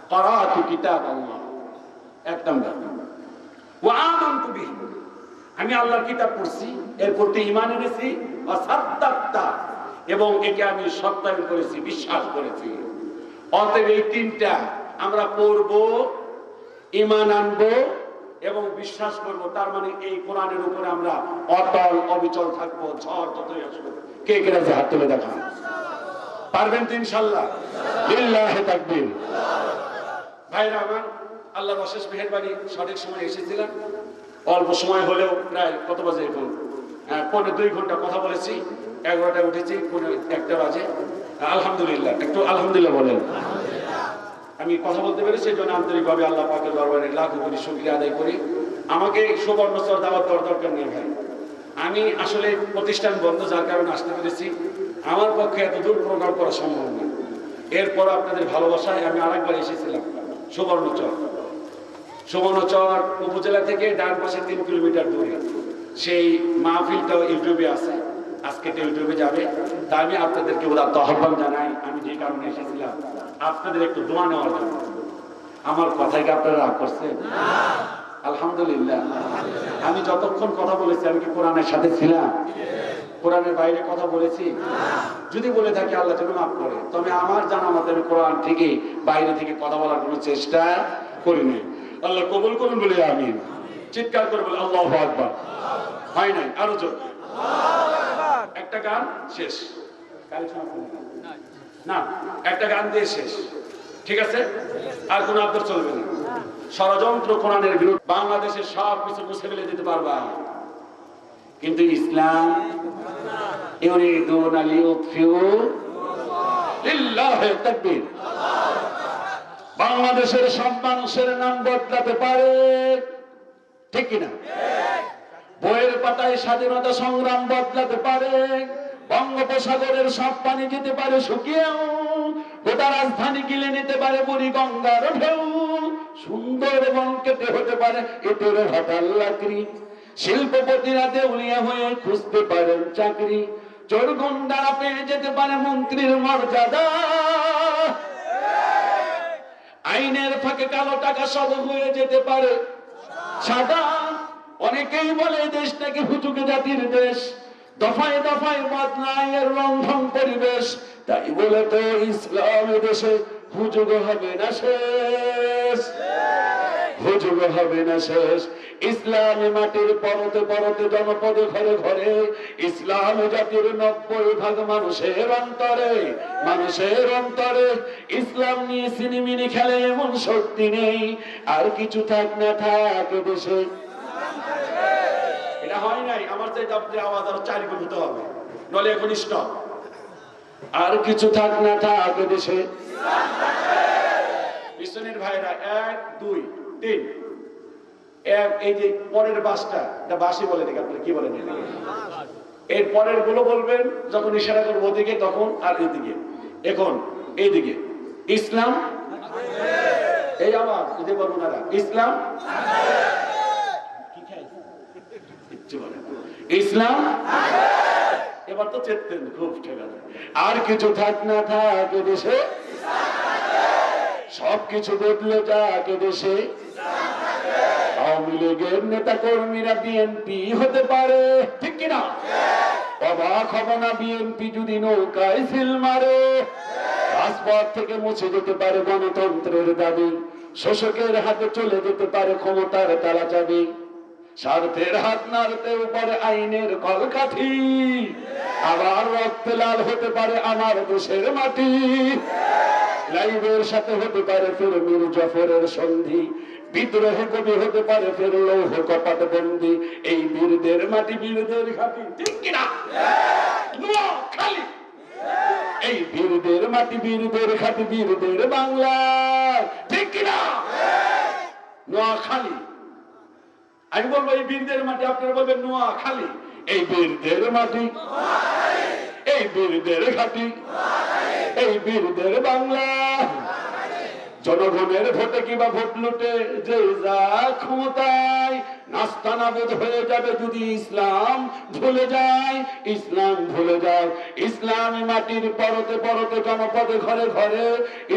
[SPEAKER 1] ক্বারাতু কিতাব আল্লাহ, 1 নাম্বার। ওয়া আমানতু বিহি, আমি আল্লাহর কিতাব পড়ছি, এর প্রতি ঈমান এনেছি। ওয়া সাদ্দাক্তা, এবং একে আমি সত্যায়ন করেছি, বিশ্বাস করেছি। অতএব এই তিনটা আমরা পড়বো, ঈমান আনবো এবং বিশ্বাস করব। তার মানে এই কোরআনের উপরে আমরা অটল অবিচল থাকবো, ঝড় যতই আসবে। কে কে রাজি হাত তুলে দেখান, পারবেন তো ইনশাআল্লাহ? লিল্লাহি তাকবীর। ভাইরা আমার, আল্লাহর অশেষ মেহেরবানি, সঠিক সময় এসেছিলাম। অল্প সময় হলেও প্রায় কত বাজে এখন, 1.5 ঘন্টা কথা বলেছি। 11টায় উঠেছি, 1টা বাজে। আলহামদুলিল্লাহ, একটু আলহামদুলিল্লাহ বলেন। আমি কথা বলতে পেরেছি, এই জন্য আন্তরিকভাবে আল্লাহ পাকের দরবারে লাখো কোটি শুকরিয়া আদায় করি। আমাকে সুবর্ণচর দাওয়াত দেওয়ার দরকার নেই ভাই, আমি আসলে প্রতিষ্ঠান বন্ধ, যার কারণে আসতে পেরেছি। আমার পক্ষে এত দূর প্রোগ্রাম করা সম্ভব না। এরপর আপনাদের ভালোবাসায় আমি আরেকবার এসেছিলাম সুবর্ণচর। সুবর্ণচর উপজেলা থেকে ডান পাশে 3 কিলোমিটার দূরে। সেই মাহফিলটাও ইউটিউবে আছে, আজকে ইউটিউবে যাবে। তা আমি আপনাদেরকে উদাত্ত আহ্বান জানাই, আমি যে কারণে এসেছিলাম আপনাদের একটু দোয়া নেওয়ার জন্য। আমার কথাই কি আপনারা রাগ করছেন? আলহামদুলিল্লাহ। আমি যতক্ষণ কথা বলেছি, আমি কি কোরআনের সাথে ছিলাম? কোরআনের বাইরে কথা বলেছি? যদি বলে থাকি আল্লাহ যেন মাফ করে, তবে আমার জানা মতে আমি কোরআন থেকে বাইরে থেকে কথা বলার কোনো চেষ্টা করিনি। আল্লাহ কবুল করুন বলে আমিন। চিৎকার করে বলে আল্লাহু আকবার। হয় নাই, আরো জোর। একটা গান শেষ, না একটা গান দিয়ে শেষ, ঠিক আছে? আর কোন আবদার চলবে না। ষড়যন্ত্র কোরআনের বিরুদ্ধে বাংলাদেশের সব কিছু মুছে ফেলে দিতে পারবা, কিন্তু ইসলাম ইউরিদুনা লিইউতফিউ লিল্লাহি তাকবীর। বাংলাদেশের সব মানুষের নাম বদলাতে পারে, ঠিক কিনা? বইয়ের পাতায় স্বাধীনতা সংগ্রাম বদলাতে পারে, বঙ্গোপসাগরের সব পানি যেতে পারে শুকিয়েও, গোটা রাজধানী গিলে নিতে পারে বুড়ি গঙ্গার ঢেউ, সুন্দর এবং কেটে হতে পারে এতের হঠাৎ লাকড়ি, শিল্পপতিরা দেউলিয়া হয়ে খুঁজতে পারেন চাকরি, চোর গুন্ডারা পেয়ে যেতে পারে মন্ত্রীর মর্যাদা, আইনের ফাঁকে কালো টাকা সব হয়ে যেতে পারে সাদা। অনেকেই বলে দেশ নাকি হুজুগে জাতির দেশ, দফায় দফায় বদলায় এর রংঢং পরিবেশ, তাই বলে তো ইসলাম দেশে হুজুগ হবে না শেষ, হুজুগ হবে না শেষ। ইসলামী মাটির পরতে পরতে জনপদে ঘরে ঘরে, ইসলাম জাতির 90% মানুষের অন্তরে, মানুষের অন্তরে ইসলাম নিয়ে সিনেমিনি খেলে এমন শক্তি নেই, আর কিছু থাক না থাক দেশে। এটা হয় নাই, আমার চাই আপনার আওয়াজ আরো 4 গুণ হতে হবে, নলে এখন স্টপ। আর কিছু থাক না থাক দেশে, পিছনের ভাইরা 1 2 3, এই যে পরের বাসটা, এটা বাসি বলে নাকি আপনি কি বলেন? এর পরের গুলো বলবেন যখন ইশারা করবো ওদিকে, তখন আর এদিকে। এখন এইদিকে ইসলাম, এই আওয়াজ যদি বলবো না ইসলাম, ইসলাম। এবার তো চেতেন খুব, ঠিক আছে। আর কিছু থাক না থাক দেশে, সবকিছু বদলে যাক দেশে, আওয়ামী লীগের নেতা কর্মীরা বিএনপি হতে পারে, ঠিক কিনা? অবাক হব না বিএনপি যদি নৌকায় সিল মারে, রাজপথ থেকে মুছে যেতে পারে গণতন্ত্রের দাবি, শোষকের হাতে চলে যেতে পারে ক্ষমতার তালা চাবি, স্বার্থের হাত নাড়তেও পারে আইনের কলকাঠি, আবার রক্তে লাল হতে পারে আমার দেশের মাটি, লাইবের সাথে হতে পারে ফের মীর জাফরের সন্ধি, বিদ্রোহী কবি হতে পারে ফের লৌহ কপাট বন্দি, এই বীরদের মাটি বীরদের ঘাটি, ঠিক কিনা? নোয়াখালী, এই বীরদের মাটি বীরদের ঘাটি বীরদের বাংলা, ঠিক কিনা? নোয়াখালী, আমি বলবো এই বীরদের মাটি, আপনারা বলবেন নোয়াখালী। এই বীরদের মাটি, এই বীরদের ঘাটি, এই বীরদের বাংলা, জনগণের ভোটে কিবা ভোট লুটে যে যা ক্ষমতায়, নাস্তানাবুদ হয়ে যাবে যদি ইসলাম ভুলে যায়, ইসলাম ভুলে যায়। ইসলামী মাটির পরতে পরতে জনপদে ঘরে ঘরে,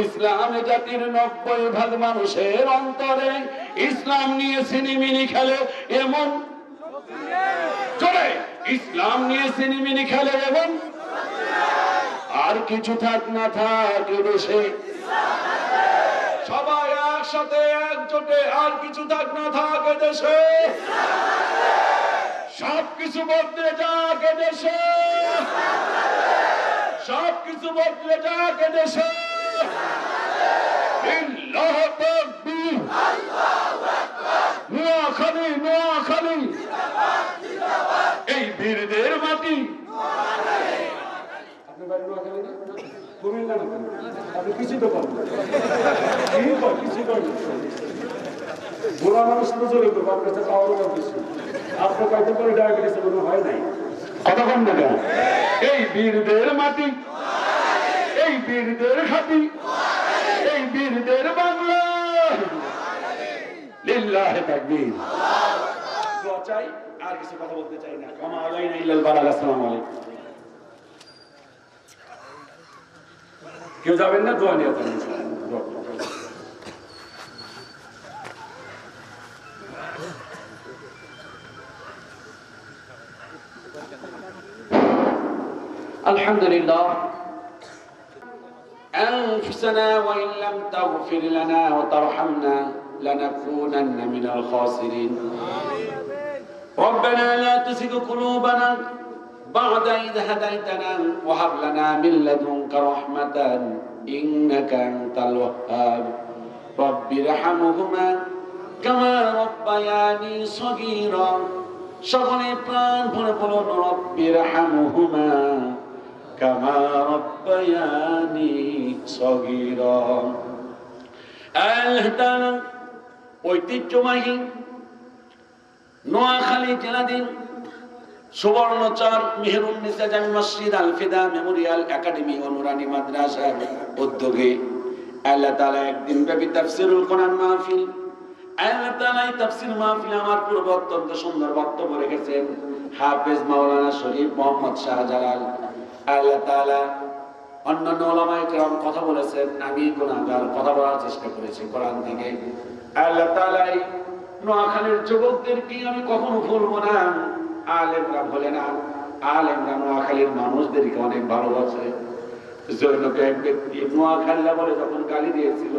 [SPEAKER 1] ইসলামী জাতির 90% মানুষের অন্তরে, ইসলাম নিয়ে সিনেমিনি খেলে এমন চলে, ইসলাম নিয়ে সিনেমিনি খেলে এমন। আর কিছু থাক না থাক দেশে, সবাই একসাথে একজোটে আর কিছু থাক না থাকে দেশে সবকিছু বদলে যাক দেশে সবকিছু বদলে যাক দেশে আল্লাহু তাকবীর আল্লাহু আকবার নোয়াখালী নোয়াখালী এই বীরদের মাটি আপনি বাড়ি নোয়াখালী না কুমিল্লা না আপনি কিছু তো পারেন কিছু করেন বুড়া মানুষ তো জোরে করবো আপনার কাছে পাওয়ারও কিছু আপনার কয়দিন করে ডায়াবেটিস কোনো হয় নাই কতক্ষণ দেখা এই বীরদের মাটি এই বীরদের খাতি এই বীরদের বাংলা লিল্লাহি তাকবীর দোয়া চাই আর কিছু কথা বলতে চাই না ওমা আলাইনা ইল্লাল বালাগ আসসালামু আলাইকুম কেউ যাবেন না দোয়া নিয়ে যাবেন
[SPEAKER 2] আলহামদুলিল্লাহ أنفسنا وإن لم تغفر لنا وترحمنا لنكونن من الخاسرين ربنا لا تزغ قلوبنا بعد إذ هديتنا وهب لنا من لدنك رحمة إنك أنت الوهاب رب ارحمهما كما ربياني صغيرا সকলে প্রাণ ভরে বলুন রব্বি রহমহুমা কামা রব্বায়ানি সগীরা আল্লাহ তাআলা ঐতিহ্যবাহী নোয়াখালী জেলাধীন সুবর্ণচর মেহেরুন্নিসা জামি মসজিদ আল ফিদা মেমোরিয়াল একাডেমি ও নুরানি মাদ্রাসার উদ্যোগে আল্লাহ তাআলা একদিন ব্যাপী তাফসীরুল কোরআন মাহফিল আল্লাহ তাআলা এই তাফসীর মাহফিলে আমার পূর্বে অত্যন্ত সুন্দর বক্তব্য রেখেছেন হাফেজ মাওলানা শরীফ মোহাম্মদ শাহজালাল আল্লাহ তাআলা অন্যান্য উলামায়ে কেরাম কথা বলেছেন আমি গুনাহগার কথা বলার চেষ্টা করেছি কোরআন থেকে আল্লাহ তাআলা নোয়াখালীর যুবকদেরকে আমি কখনো ভুলবো না আলেমরা বলে না আলেমরা নোয়াখালীর মানুষদেরকে অনেক ভালোবাসে জৈনকে এক ব্যক্তি নোয়াখালী বলে যখন গালি দিয়েছিল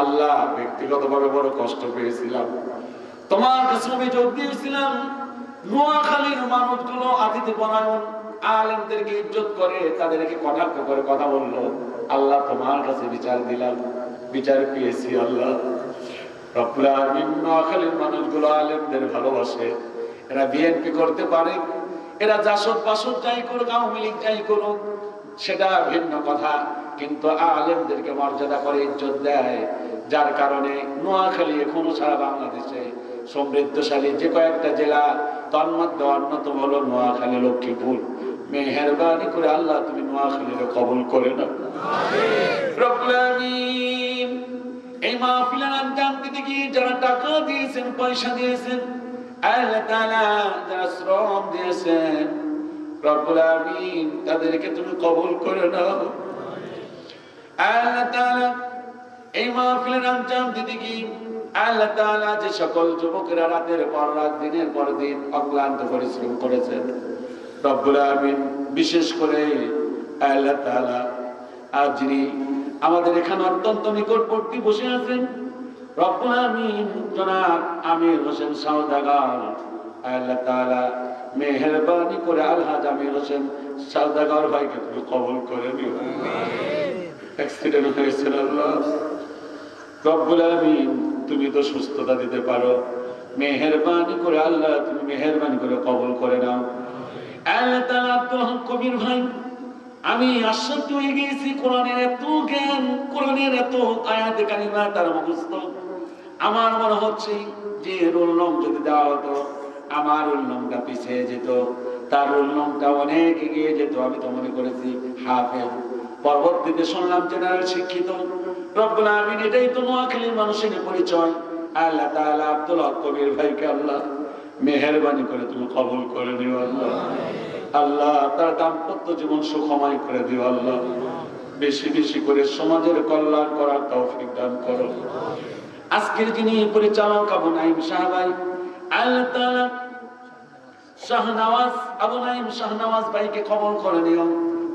[SPEAKER 2] আল্লাহ ব্যক্তিগতভাবে বড় কষ্ট পেয়েছিলাম তোমার কাছে অভিযোগ দিয়েছিলাম নোয়াখালীর মানুষগুলো আতিথ্য পরায়ণ আলেমদেরকে ইজ্জত করে তাদেরকে কটাক্ষ করে কথা বললো আল্লাহ তোমার কাছে বিচার দিলাম বিচার পেয়েছি আল্লাহ রব্বুল আলামিন নোয়াখালীর মানুষগুলো আলেমদের ভালোবাসে এরা বিএনপি করতে পারে এরা জাসদ বাসদ যাই করুক আওয়ামী লীগ যাই করুক সেটা ভিন্ন কথা কিন্তু আলেমদেরকে মর্যাদা করে ইজ্জত দেয় যার কারণে নোয়াখালী এখনো সারা বাংলাদেশে সমৃদ্ধশালী যে কয়েকটা জেলা তন্মধ্যে অন্যতম হলো নোয়াখালী লক্ষ্মীপুর মেহেরবানি করে আল্লাহ তুমি নোয়াখালীকে কবুল করে নাও রব্বুল আলামিন এই মাহফিলের আঞ্জাম দিতে গিয়ে যারা টাকা দিয়েছেন পয়সা দিয়েছেন আল্লাহ তাআলা যারা শ্রম দিয়েছেন রব্বুল আলামিন তাদেরকে তুমি কবুল করে নাও আল্লাহ তাআলা এই মাহফিলের আঞ্জাম দিতে গিয়ে আল্লাহ তাআলা যে সকল যুবকেরা রাতের পর রাত দিনের পর দিন অক্লান্ত পরিশ্রম করেছেন রব্বুল আলামিন বিশেষ করে আল্লাহ তাআলা আজ যিনি আমাদের এখানে অত্যন্ত নিকটবর্তী বসে আছেন রব্বুল আলামিন জনাব আমির হোসেন সওদাগর আল্লাহ তাআলা মেহেরবানি করে আলহাজ আমির হোসেন সওদাগর ভাইকে তুমি কবুল করে নিও অ্যাক্সিডেন্ট হয়েছিল আল্লাহ রব্বুল আলামিন তুমি তো সুস্থতা দিতে পারো মেহেরবানি করে আল্লাহ তুমি মেহেরবানি করে কবুল করে নাও আল্লাহ তাআলা আব্দুল হক কবির ভাই আমি আশ্চর্য হয়ে গিয়েছি কোরআনের এত জ্ঞান কোরআনের এত আয়াতে কারিমা তার মুখস্থ আমার মনে হচ্ছে যে রোল নং যদি দেওয়া হতো আমার রোল নংটা পিছিয়ে যেত তার রোল নংটা অনেক এগিয়ে যেত আমি তো মনে করেছি হাফেজ পরবর্তীতে শুনলাম জেনারেল শিক্ষিত রব্বুল আলামিন এটাই তো নোয়াখালীর মানুষের পরিচয় আল্লাহ তাআলা আব্দুল হক কবির ভাইকে আল্লাহ মেহেরবানি করে তুমি কবুল করে নিও আল্লাহ আল্লাহ তার দাম্পত্য জীবন সুখময় করে দিও আল্লাহ বেশি বেশি করে সমাজের কল্যাণ করার তৌফিক দান করো আজকের যিনি পরিচালক আবু নাঈম শাহ ভাই আল্লাহ তাআলা শাহনওয়াজ আবু নাঈম শাহনওয়াজ ভাইকে কবুল করে নিও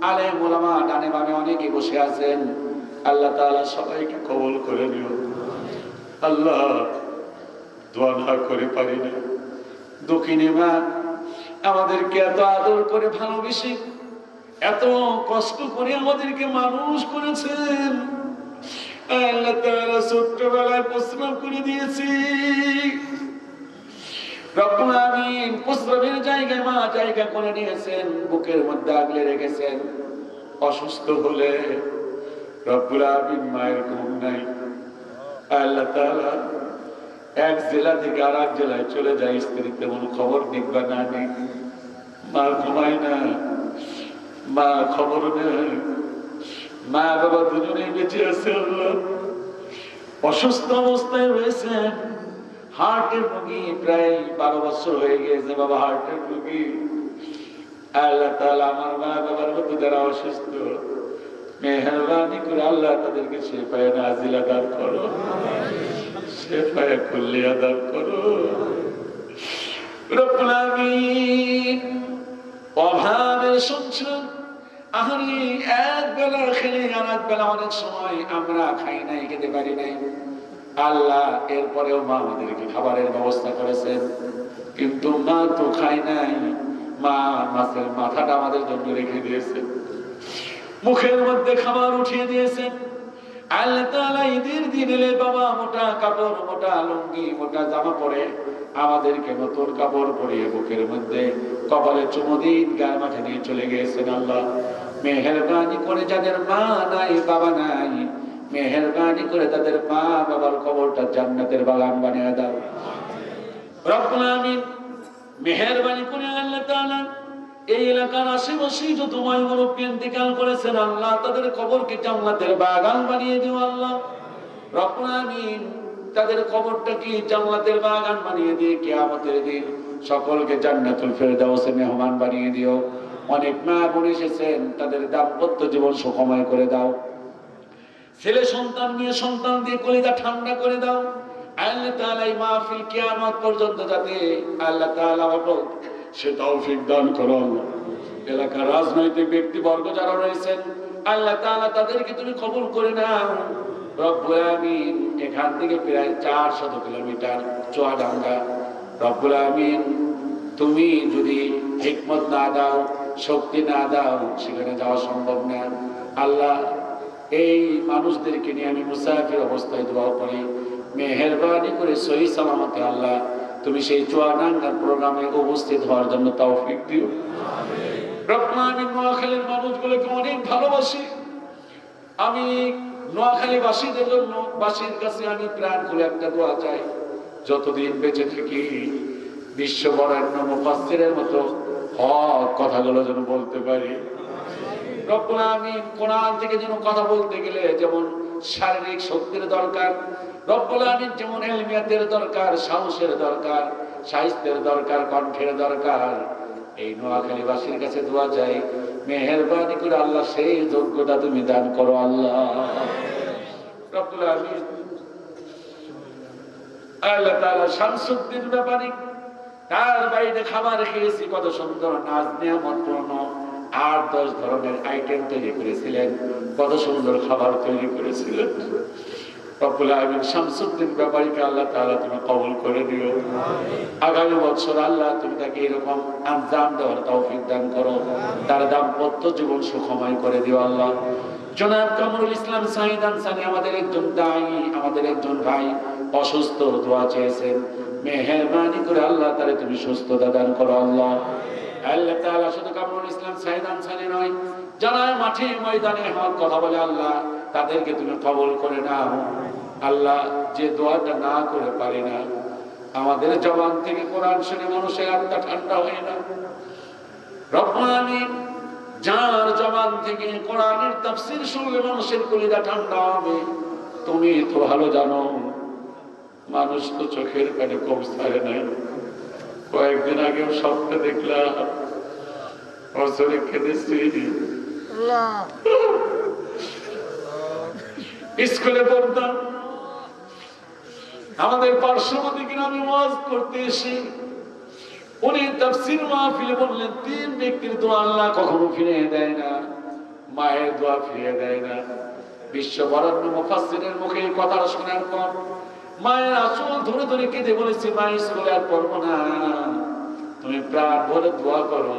[SPEAKER 2] আলেম ওলামা ডানে বামে অনেকে বসে আছেন
[SPEAKER 1] আল্লাহ তাআলা সবাইকে কবুল করে নিও। আল্লাহ, দোয়া না করে পারি না, দক্ষিণী মা আমাদেরকে এত আদর করে ভালোবেসে এত কষ্ট করে আমাদেরকে মানুষ করেছেন। আল্লাহ তাআলা ছোট্টবেলায় প্রস্রাব করে দিয়েছি, রব্বুল আমিন প্রস্রাবের জায়গায় মা জায়গা করে নিয়েছেন, বুকের মধ্যে আগলে রেখেছেন। অসুস্থ হলে রব্বুল আমিন মায়ের ঘুম নাই। আল্লাহ তাআলা এক জেলা থেকে আর এক জেলায় চলে যায়, স্ত্রী তেমন খবর দেখবা না নেই, মা ঘুমায় না, মা খবর নেই, মা বাবা দুজনেই বেঁচে আছে। আল্লাহ, অসুস্থ অবস্থায় রয়েছেন, হার্টের রোগী, প্রায় 12 বছর হয়ে গিয়েছে বাবা হার্টের রোগী। আল্লাহ তাআলা আমার মা বাবার মতো যারা অসুস্থ, মেহেরবানি করে আল্লাহ তাদেরকে শেফায়ে নাজিলা দান করো, শেফায়ে কুল্লিয়া দান করো রব্বুল আমিন। অভাবের সংসার, আহারে এক বেলা খেলে আর এক বেলা অনেক সময় আমরা খাই নাই, খেতে পারি নাই। আল্লাহ এরপরেও মা আমাদেরকে খাবারের ব্যবস্থা করেছেন, কিন্তু মা তো খাই নাই। মা মাছের মাথাটা আমাদের জন্য রেখে দিয়েছে, মুখের মধ্যে খাবার উঠিয়ে দিয়েছেন। আল্লাহ তাআলা ঈদের দিন এলে বাবা মোটা কাপড়, মোটা লুঙ্গি, মোটা জামা পরে আমাদেরকে নতুন কাপড় পরিয়ে বুকের মধ্যে কপালে চুমু দিয়ে গায়ে মাঠে নিয়ে চলে গিয়েছেন। আল্লাহ মেহেরবানি করে যাদের মা নাই বাবা নাই, মেহেরবানি করে তাদের মা বাবার কবরটা জান্নাতের বাগান বানিয়ে দাও রব্বুল আমিন। মেহেরবানি করে আল্লাহ তাআলা এই এলাকার আশেপাশে যত মাই মুরব্বি ইন্তেকাল করেছেন, আল্লাহ তাদের কবরকে জান্নাতের বাগান বানিয়ে দিও আল্লাহ রব্বুল আমিন। তাদের কবরটা কি জান্নাতের বাগান বানিয়ে দিয়ে কিয়ামতের দিন সকলকে জান্নাতুল ফেরদাউসে মেহমান বানিয়ে দিও। অনেক মা বোন এসেছেন, তাদের দাম্পত্য জীবন সুখময় করে দাও। ছেলে সন্তান নিয়ে সন্তান দিয়ে কলিজা ঠান্ডা করে দাও আল্লাহ তাআলা। এই মাহফিল কিয়ামত পর্যন্ত যাতে আল্লাহ তাআলা সে তৌফিক দান করো। এলাকার রাজনৈতিক ব্যক্তিবর্গ যারা রয়েছেন, আল্লাহ তাআলা তাদেরকে তুমি কবুল করে নাও রব্বুল আমিন। এখান থেকে প্রায় 400 কিলোমিটার চুয়াডাঙ্গা, রব্বুল আমিন তুমি যদি হিকমত না দাও, শক্তি না দাও, সেখানে যাওয়া সম্ভব না। আল্লাহ এই মানুষদেরকে নিয়ে আমি মুসাফির অবস্থায় দোয়া করি, মেহেরবানি করে সহি সালামতে আল্লাহ তুমি সেই চুয়াডাঙ্গার প্রোগ্রামে উপস্থিত হওয়ার জন্য তৌফিক দিও রব্বুল আমিন। নোয়াখালীর মানুষগুলোকে অনেক ভালোবাসি আমি, নোয়াখালী বাসীদের জন্য বাসীর কাছে আমি প্রাণ খুলে একটা দোয়া চাই, যতদিন বেঁচে থাকি বিশ্ব বরেণ্য মুফাসসিরের মতো হক কথাগুলো যেন বলতে পারি রব্বুল আমিন। কোরআন থেকে যেন কথা বলতে গেলে যেমন শারীরিক শক্তির দরকার, রব্বুল আমিন যেমন ইলমিয়াতের দরকার, সাহসের দরকার, সাহিত্যের দরকার, কণ্ঠের দরকার, এই নোয়াখালীবাসীর কাছে দোয়া চাই, মেহেরবানি করে আল্লাহ সেই যোগ্যতা তুমি দান করো আল্লাহ রব্বুল আমিন। আল্লাহ তাআলা শামসুদ্দিন ব্যাপারী, তার বাড়িতে খাবার খেয়েছি, কত সুন্দর নাজ নিয়ামতপূর্ণ 8-10 ধরনের আইটেম তৈরি করেছিলেন, কত সুন্দর খাবার তৈরি করেছিলেন রব্বুল আমিন। শামসুদ্দিন ব্যাপারীকে আল্লাহ তাআলা তুমি কবুল করে দিও। আগামী বছর আল্লাহ তুমি তাকে এরকম আঞ্জাম দেওয়ার তৌফিক দান করো, তার দাম্পত্য জীবন সুখময় করে দিও আল্লাহ। জনাব কামরুল ইসলাম সাঈদ আনসারী আমাদের একজন দায়ী, আমাদের একজন ভাই অসুস্থ, দোয়া চেয়েছেন, মেহেরবানি করে আল্লাহ তারে তুমি সুস্থতা দান করো আল্লাহ। আল্লাহ তাআলা শুধু কামরুল ইসলাম সাঈদ আনসারী নয়, যারা মাঠে ময়দানে হক কথা বলে আল্লাহ তাদেরকে তুমি কবুল করে নাও আল্লাহ। যে দোয়াটা না করে পারি না, আমাদের জবান থেকে কোরআন শুনে মানুষের আত্মা ঠান্ডা হয় না রব্বুল আমিন। যার জবান থেকে কোরআনের তাফসীর শুনলে মানুষের কলিজা ঠান্ডা হবে, তুমি তো ভালো জানো। মানুষ তো চোখের পানি কম ছাড়ে নাই। কয়েকদিন আগেও স্বপ্ন দেখলাম, বছরে কেঁদেছি, স্কুলে পড়তাম, আমাদের পার্শ্ববর্তী গ্রামে ওয়াজ করতে এসে উনি তাফসীর মাহফিলে বললেন, 3 ব্যক্তির দোয়া আল্লাহ কখনো ফিরিয়ে দেয় না, মায়ের দোয়া ফিরিয়ে দেয় না,
[SPEAKER 2] বিশ্ব বরেণ্য মুফাসসিরের মুখে এই কথাটা শোনার পর মায়ের আঁচল ধরে ধরে কেঁদে বলেছে, মা স্কুলে আর পড়বো না, তুমি প্রাণ ভরে দোয়া করো,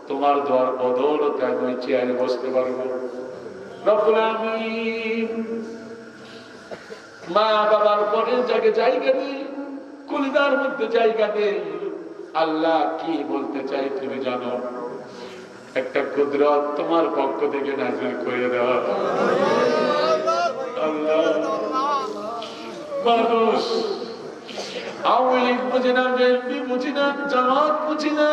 [SPEAKER 2] তোমার দোয়ার বদৌলতে আমি ওই চেয়ারে বসতে পারবো। রব্বুল আমিন মা বাবার পরের জায়গা নেই, কলিজার মধ্যে জায়গা নেই। আল্লাহ কি বলতে চাই তুমি জানো, একটা কুদরত তোমার পক্ষ থেকে নাযিল করে দেওয়া। আল্লাহ মানুষ আওয়ামী লীগ বুঝি না, বিএনপি বুঝি না, জামাত বুঝি না,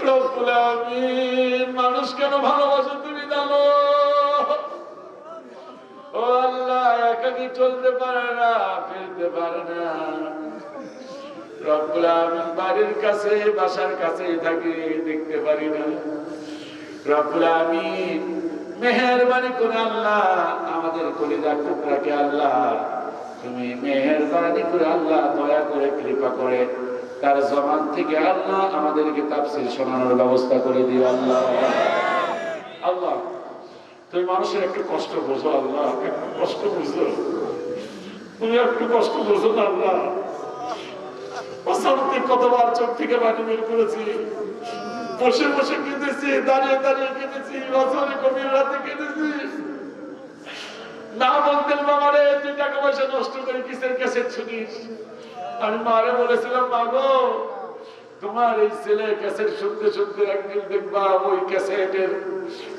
[SPEAKER 2] রব্বুল আমিন মানুষ কেন ভালোবাসো তুমি জানো। ও আল্লাহ একাকি চলতে পারে না, ফিরতে পারে না, রব্বুল আমিন বাড়ির কাছে বাসার কাছে থাকি, দেখতে পারি না। রব্বুল আমিন মেহেরবানি করে আল্লাহ আমাদের কলিজার টুকরাকে আল্লাহ তুমি মেহেরবানি করে আল্লাহ দয়া করে কৃপা করে তার জবান থেকে আল্লাহ আমাদেরকে তাফসীর শোনানোর ব্যবস্থা করে দিও। আল্লাহ আল্লাহ তুমি মানুষের একটু কষ্ট বোঝো, আল্লাহ একটু কষ্ট বুঝো, তুমি একটু কষ্ট বোঝো না আল্লাহ। কতবার চোখ থেকে পানি বের করেছি, বসে বসে কেঁদেছি, দাঁড়িয়ে দাঁড়িয়ে কেঁদেছি, বছরে গভীর রাতে কেঁদেছি। না বলতেন বাবারে তুই টাকা পয়সা নষ্ট করে কিসের ক্যাসেট শুনিস। আমি মারে বলেছিলাম, মা গো তোমার এই ছেলে ক্যাসেট শুনতে শুনতে একদিন দেখবা ওই ক্যাসেটের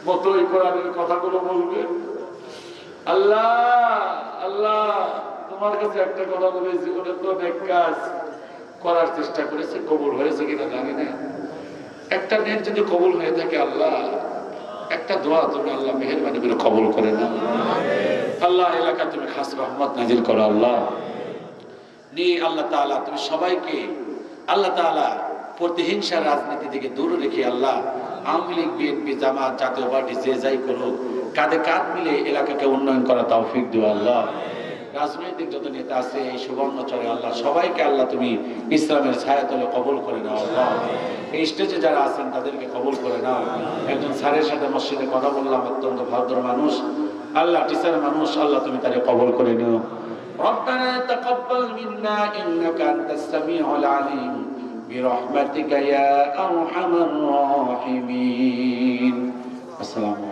[SPEAKER 2] মতোই কোরআনের কথাগুলো বলবে। আল্লাহ আল্লাহ তোমার কাছে একটা কথা বলে, জীবনে তো অনেক কাজ করার চেষ্টা করেছে, কবুল হয়েছে কিনা জানি না। একটা নেট যদি কবুল হয়ে থাকে আল্লাহ, একটা দোয়া তুমি আল্লাহ মেহেরবানি করে কবুল করে নাও। আল্লাহ এলাকা তুমি খাস রহমত নাজিল করো। আল্লাহ নিয়ে আল্লাহ তাআলা তুমি সবাইকে আল্লাহ তাআলা প্রতিহিংসার রাজনীতি থেকে দূরে রেখে আল্লাহ আওয়ামী লীগ, বিএনপি, জামাত, জাতীয় পার্টি যে যাই করুক কাঁধে কাঁধ মিলে এলাকাকে উন্নয়ন করা তৌফিক দিও। আল্লাহ রাজনৈতিক যত নেতা আছে এই সুবর্ণচরে আল্লাহ সবাইকে আল্লাহ তুমি ইসলামের ছায়াতলে কবুল করে নাও। আল্লাহ এই স্টেজে যারা আছেন তাদেরকে কবুল করে নাও। একজন স্যারের সাথে মসজিদে কথা বললাম, অত্যন্ত ভদ্র মানুষ, আল্লাহ টিচার মানুষ, আল্লাহ তুমি তাকে কবুল করে নিও। ربنا تقبل منا إنك أنت السميع العليم برحمتك يا أرحم الراحمين. السلام عليكم.